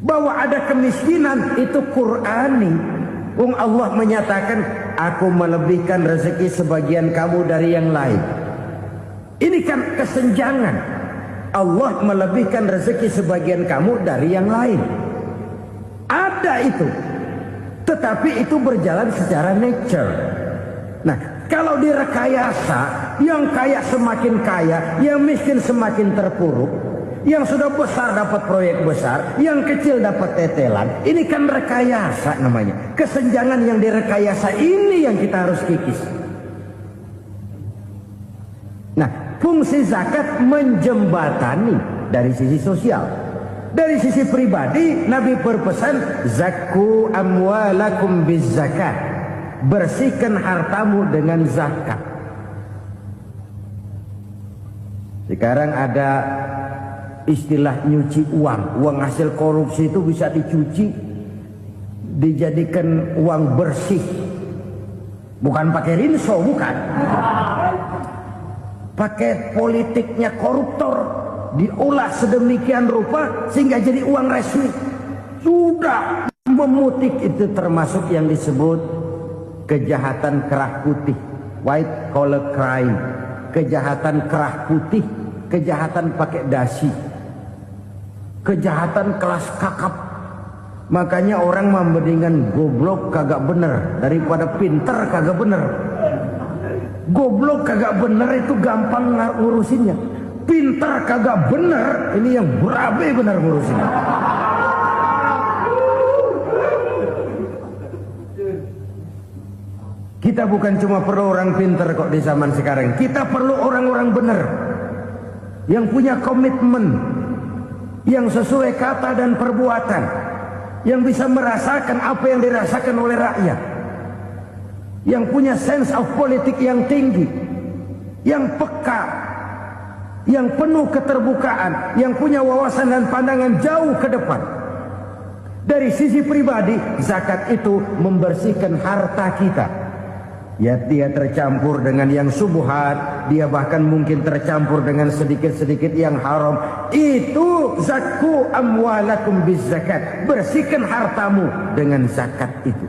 Bahwa ada kemiskinan itu Qur'ani. Allah menyatakan, aku melebihkan rezeki sebagian kamu dari yang lain. Ini kan kesenjangan. Allah melebihkan rezeki sebagian kamu dari yang lain. Ada itu. Tetapi itu berjalan secara nature. Nah, kalau direkayasa, yang kaya semakin kaya, yang miskin semakin terpuruk, Yang sudah besar dapat proyek besar, yang kecil dapat tetelan. Ini kan rekayasa namanya. Kesenjangan yang direkayasa ini yang kita harus kikis. Nah, fungsi zakat menjembatani dari sisi sosial. Dari sisi pribadi, Nabi berpesan, zakku amwalakum biz zakat. Bersihkan hartamu dengan zakat. Sekarang ada istilah nyuci uang. Uang hasil korupsi itu bisa dicuci, dijadikan uang bersih. Bukan pakai rinso, bukan. Pakai politiknya koruptor, diolah sedemikian rupa sehingga jadi uang resmi. Sudah memutik, itu termasuk yang disebut kejahatan kerah putih, white collar crime. Kejahatan kerah putih, kejahatan pakai dasi, kejahatan kelas kakap. Makanya orang mendingan goblok kagak bener daripada pinter kagak bener. Goblok kagak bener itu gampang ngurusinnya. Pinter kagak bener, ini yang berabe bener ngurusinnya. Kita bukan cuma perlu orang pinter kok di zaman sekarang. Kita perlu orang-orang benar, yang punya komitmen, yang sesuai kata dan perbuatan, yang bisa merasakan apa yang dirasakan oleh rakyat, yang punya sense of politik yang tinggi, yang peka, yang penuh keterbukaan, yang punya wawasan dan pandangan jauh ke depan. Dari sisi pribadi, zakat itu membersihkan harta kita. Ya, dia tercampur dengan yang subuhat, dia bahkan mungkin tercampur dengan sedikit-sedikit yang haram. Itu zakku amwalakum biz zakat. Bersihkan hartamu dengan zakat itu.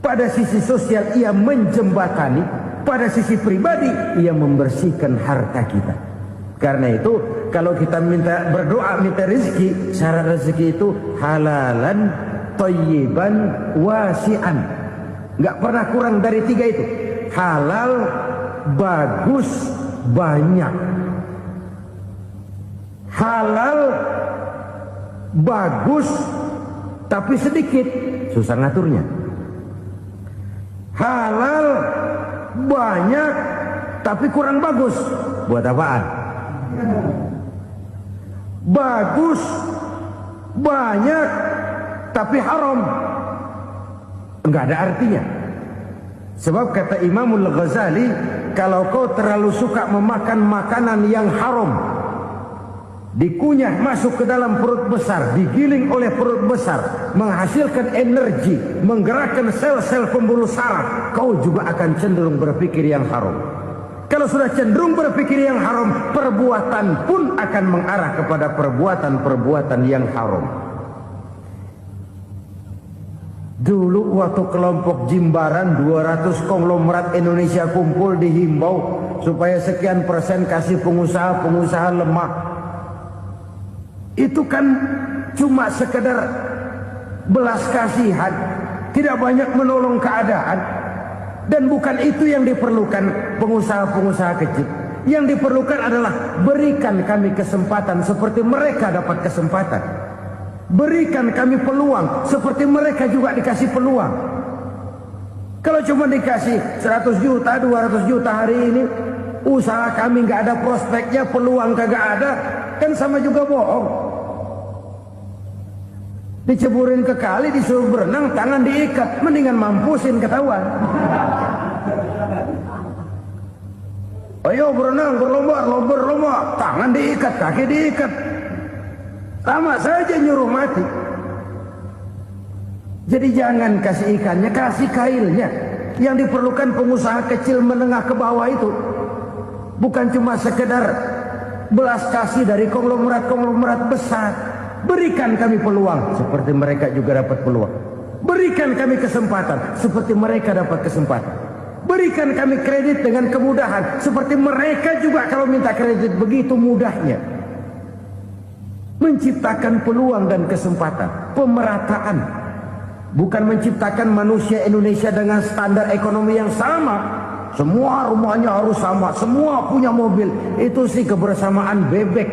Pada sisi sosial ia menjembatani, pada sisi pribadi ia membersihkan harta kita. Karena itu kalau kita berdoa minta rezeki, syarat rezeki itu halalan thayyiban wasi'an. Nggak pernah kurang dari 3 itu. Halal, bagus, banyak. Halal, bagus, tapi sedikit, susah ngaturnya. Halal, banyak, tapi kurang bagus. Buat apaan? Bagus, banyak, tapi haram. Enggak ada artinya. Sebab kata Imamul Ghazali, kalau kau terlalu suka memakan makanan yang haram, dikunyah masuk ke dalam perut besar, digiling oleh perut besar, menghasilkan energi, menggerakkan sel-sel pembuluh saraf, kau juga akan cenderung berpikir yang haram. Kalau sudah cenderung berpikir yang haram, perbuatan pun akan mengarah kepada perbuatan-perbuatan yang haram. Dulu waktu kelompok Jimbaran 200 konglomerat Indonesia kumpul, dihimbau supaya sekian persen kasih pengusaha-pengusaha lemah. Itu kan cuma sekedar belas kasihan, tidak banyak menolong keadaan. Dan bukan itu yang diperlukan pengusaha-pengusaha kecil. Yang diperlukan adalah berikan kami kesempatan seperti mereka dapat kesempatan. Berikan kami peluang seperti mereka juga dikasih peluang. Kalau cuma dikasih 100 juta, 200 juta hari ini, usaha kami nggak ada prospeknya, peluang kagak ada, kan sama juga bohong. Diceburin ke kali, disuruh berenang, tangan diikat, mendingan mampusin ketahuan. Ayo berenang, berlomba, tangan diikat, kaki diikat. Sama saja nyuruh mati. Jadi jangan kasih ikannya, kasih kailnya. Yang diperlukan pengusaha kecil menengah ke bawah itu bukan cuma sekedar belas kasih dari konglomerat-konglomerat besar. Berikan kami peluang seperti mereka juga dapat peluang. Berikan kami kesempatan seperti mereka dapat kesempatan. Berikan kami kredit dengan kemudahan seperti mereka juga kalau minta kredit begitu mudahnya. Menciptakan peluang dan kesempatan, pemerataan. Bukan menciptakan manusia Indonesia dengan standar ekonomi yang sama. Semua rumahnya harus sama, semua punya mobil. Itu sih kebersamaan bebek.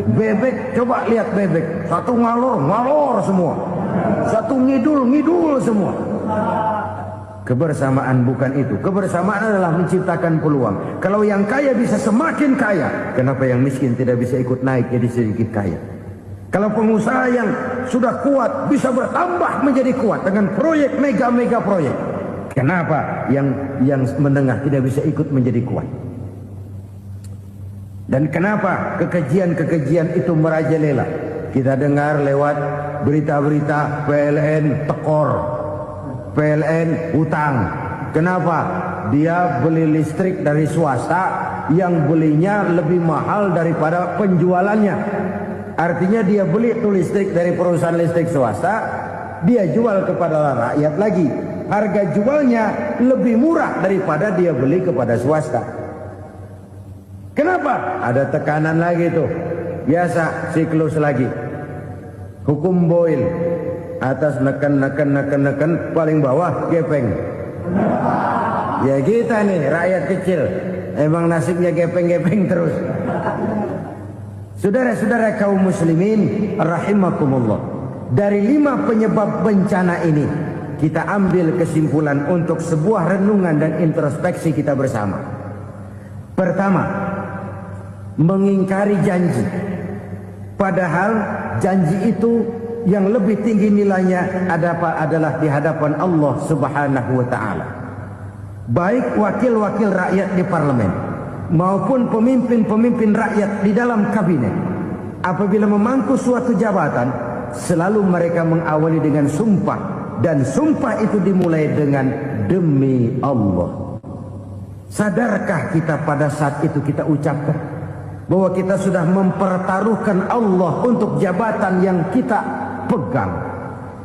Bebek, coba lihat bebek. Satu ngalor semua. Satu ngidul semua. Kebersamaan bukan itu. Kebersamaan adalah menciptakan peluang. Kalau yang kaya bisa semakin kaya, kenapa yang miskin tidak bisa ikut naik jadi sedikit kaya? Kalau pengusaha yang sudah kuat bisa bertambah menjadi kuat dengan proyek mega proyek, kenapa yang menengah tidak bisa ikut menjadi kuat? Dan kenapa kekejian itu merajalela? Kita dengar lewat berita-berita PLN tekor, PLN hutang. Kenapa? Dia beli listrik dari swasta yang belinya lebih mahal daripada penjualannya. Artinya dia beli itu listrik dari perusahaan listrik swasta, dia jual kepada rakyat lagi. Harga jualnya lebih murah daripada dia beli kepada swasta. Kenapa? Ada tekanan lagi tuh. Biasa siklus lagi. Hukum Boyle. Atas neken, paling bawah gepeng. Ya kita nih rakyat kecil, emang nasibnya gepeng terus. Saudara-saudara kaum muslimin rahimakumullah, dari 5 penyebab bencana ini kita ambil kesimpulan untuk sebuah renungan dan introspeksi kita bersama. Pertama, mengingkari janji, padahal janji itu yang lebih tinggi nilainya adalah di hadapan Allah Subhanahu wa taala. Baik wakil-wakil rakyat di parlemen maupun pemimpin-pemimpin rakyat di dalam kabinet, apabila memangku suatu jabatan, selalu mereka mengawali dengan sumpah, dan sumpah itu dimulai dengan demi Allah. Sadarkah kita pada saat itu kita ucapkan bahwa kita sudah mempertaruhkan Allah untuk jabatan yang kita pegang?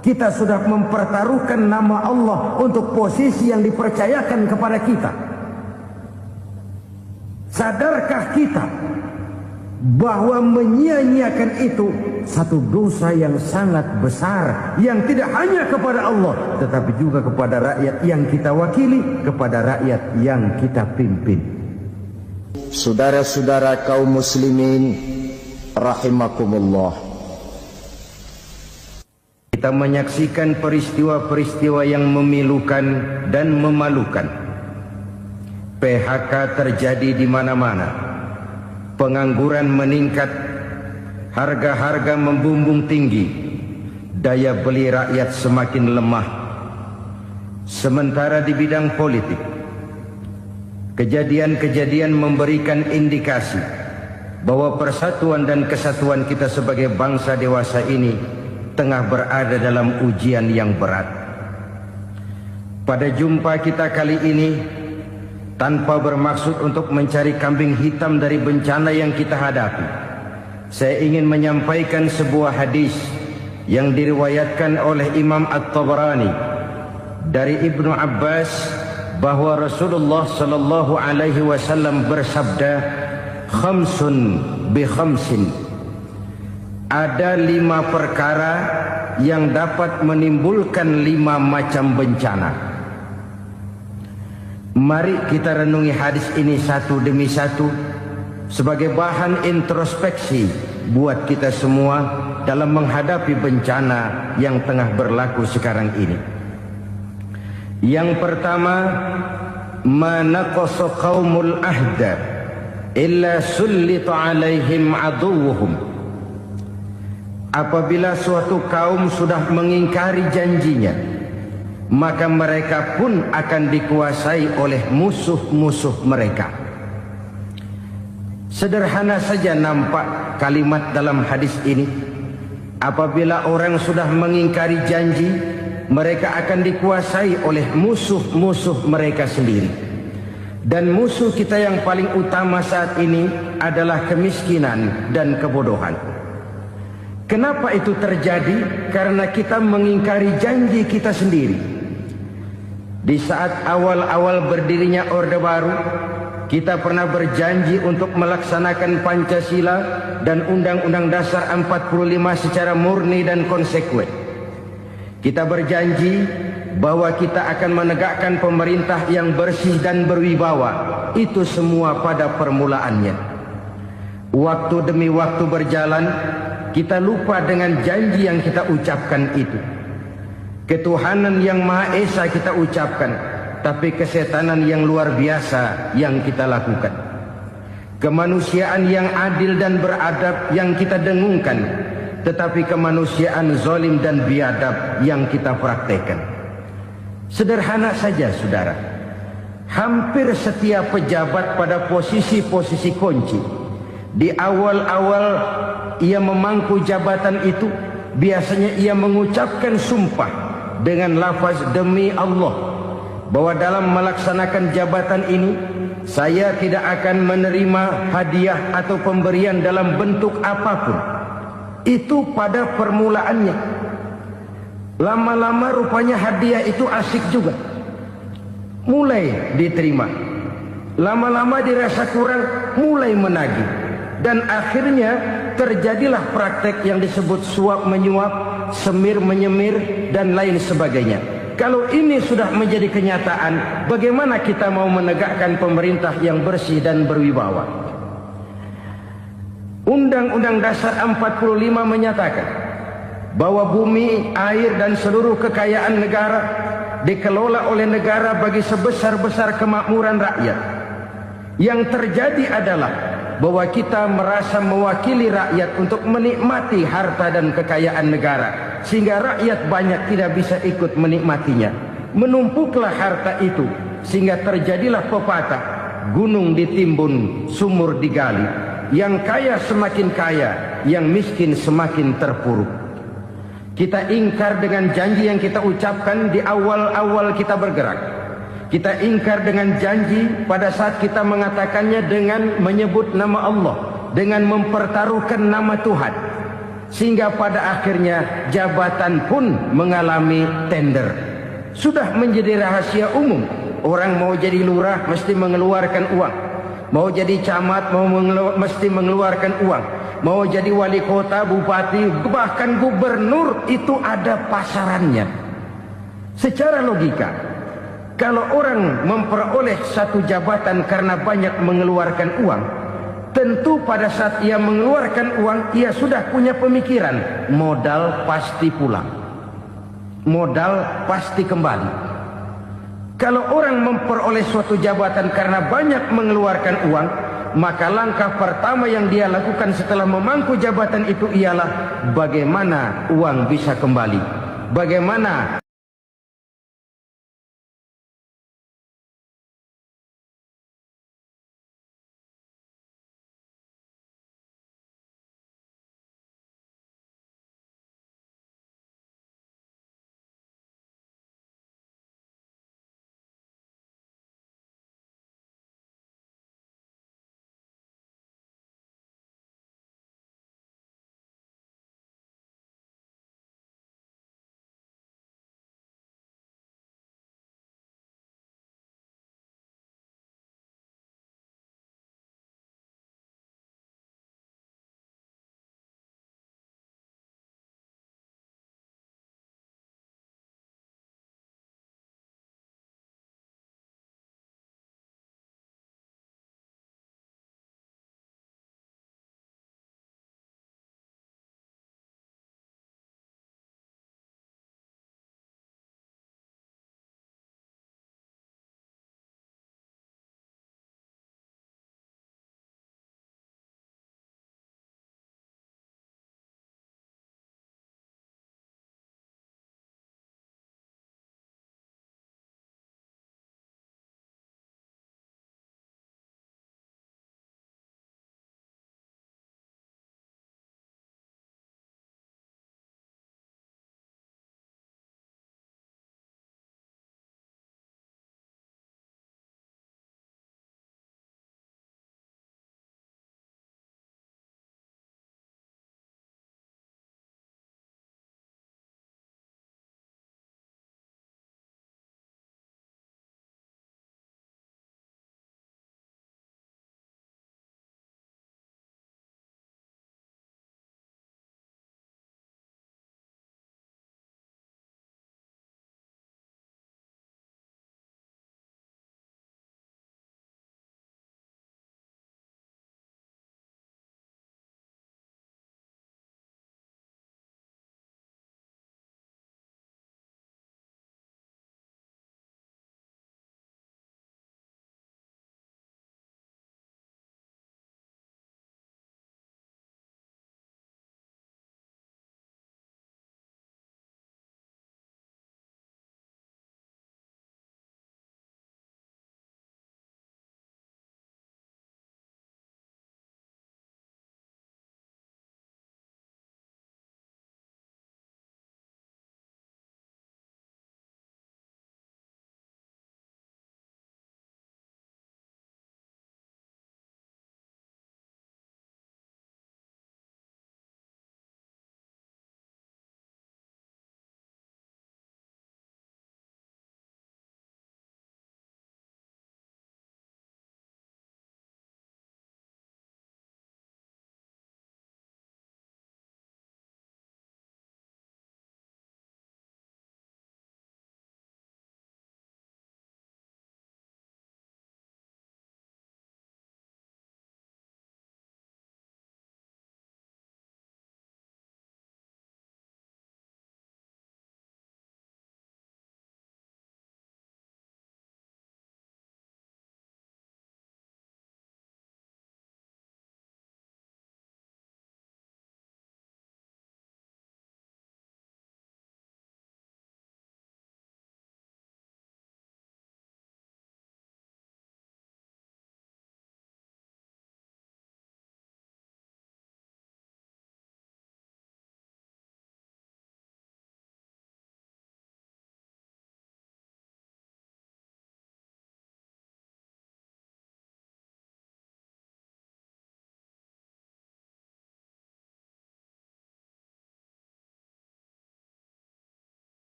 Kita sudah mempertaruhkan nama Allah untuk posisi yang dipercayakan kepada kita. Sadarkah kita bahwa menyia-nyiakan itu satu dosa yang sangat besar, yang tidak hanya kepada Allah tetapi juga kepada rakyat yang kita wakili, kepada rakyat yang kita pimpin. Saudara-saudara kaum muslimin rahimakumullah, kita menyaksikan peristiwa-peristiwa yang memilukan dan memalukan. PHK terjadi di mana-mana, pengangguran meningkat, harga-harga membumbung tinggi, daya beli rakyat semakin lemah. Sementara di bidang politik, kejadian-kejadian memberikan indikasi bahwa persatuan dan kesatuan kita sebagai bangsa dewasa ini tengah berada dalam ujian yang berat. Pada jumpa kita kali ini, tanpa bermaksud untuk mencari kambing hitam dari bencana yang kita hadapi, saya ingin menyampaikan sebuah hadis yang diriwayatkan oleh Imam At-Tabarani dari Ibnu Abbas, bahwa Rasulullah sallallahu alaihi wasallam bersabda, khamsun bi khamsin, ada 5 perkara yang dapat menimbulkan 5 macam bencana. Mari kita renungi hadis ini satu demi satu sebagai bahan introspeksi buat kita semua dalam menghadapi bencana yang tengah berlaku sekarang ini. Yang pertama, manaqasa qaumul ahda illa sullita alaihim aduwwuhum. Apabila suatu kaum sudah mengingkari janjinya, maka mereka pun akan dikuasai oleh musuh-musuh mereka. Sederhana saja nampak kalimat dalam hadis ini. Apabila orang sudah mengingkari janji, mereka akan dikuasai oleh musuh-musuh mereka sendiri. Dan musuh kita yang paling utama saat ini adalah kemiskinan dan kebodohan. Kenapa itu terjadi? Karena kita mengingkari janji kita sendiri. Di saat awal-awal berdirinya Orde Baru, kita pernah berjanji untuk melaksanakan Pancasila dan Undang-Undang Dasar 45 secara murni dan konsekuen. Kita berjanji bahwa kita akan menegakkan pemerintah yang bersih dan berwibawa. Itu semua pada permulaannya. Waktu demi waktu berjalan, kita lupa dengan janji yang kita ucapkan itu. Ketuhanan yang Maha Esa kita ucapkan, tapi kesetanan yang luar biasa yang kita lakukan. Kemanusiaan yang adil dan beradab yang kita dengungkan, tetapi kemanusiaan zalim dan biadab yang kita praktekkan. Sederhana saja saudara, hampir setiap pejabat pada posisi-posisi kunci, di awal-awal ia memangku jabatan itu, biasanya ia mengucapkan sumpah dengan lafaz demi Allah, bahwa dalam melaksanakan jabatan ini saya tidak akan menerima hadiah atau pemberian dalam bentuk apapun. Itu pada permulaannya. Lama-lama rupanya hadiah itu asik juga, mulai diterima. Lama-lama dirasa kurang, mulai menagih. Dan akhirnya terjadilah praktek yang disebut suap menyuap, semir menyemir, dan lain sebagainya. Kalau ini sudah menjadi kenyataan, bagaimana kita mau menegakkan pemerintah yang bersih dan berwibawa? Undang-Undang Dasar 45 menyatakan bahwa bumi, air, dan seluruh kekayaan negara dikelola oleh negara bagi sebesar-besar kemakmuran rakyat. Yang terjadi adalah bahwa kita merasa mewakili rakyat untuk menikmati harta dan kekayaan negara, sehingga rakyat banyak tidak bisa ikut menikmatinya. Menumpuklah harta itu sehingga terjadilah pepatah, gunung ditimbun, sumur digali. Yang kaya semakin kaya, yang miskin semakin terpuruk. Kita ingkar dengan janji yang kita ucapkan di awal-awal kita bergerak. Kita ingkar dengan janji pada saat kita mengatakannya dengan menyebut nama Allah, dengan mempertaruhkan nama Tuhan. Sehingga pada akhirnya jabatan pun mengalami tender. Sudah menjadi rahasia umum. Orang mau jadi lurah mesti mengeluarkan uang. Mau jadi camat mesti mengeluarkan uang. Mau jadi wali kota, bupati, bahkan gubernur, itu ada pasarannya. Secara logika, kalau orang memperoleh satu jabatan karena banyak mengeluarkan uang, tentu pada saat ia mengeluarkan uang, ia sudah punya pemikiran, modal pasti pulang, modal pasti kembali. Kalau orang memperoleh suatu jabatan karena banyak mengeluarkan uang, maka langkah pertama yang dia lakukan setelah memangku jabatan itu ialah bagaimana uang bisa kembali, bagaimana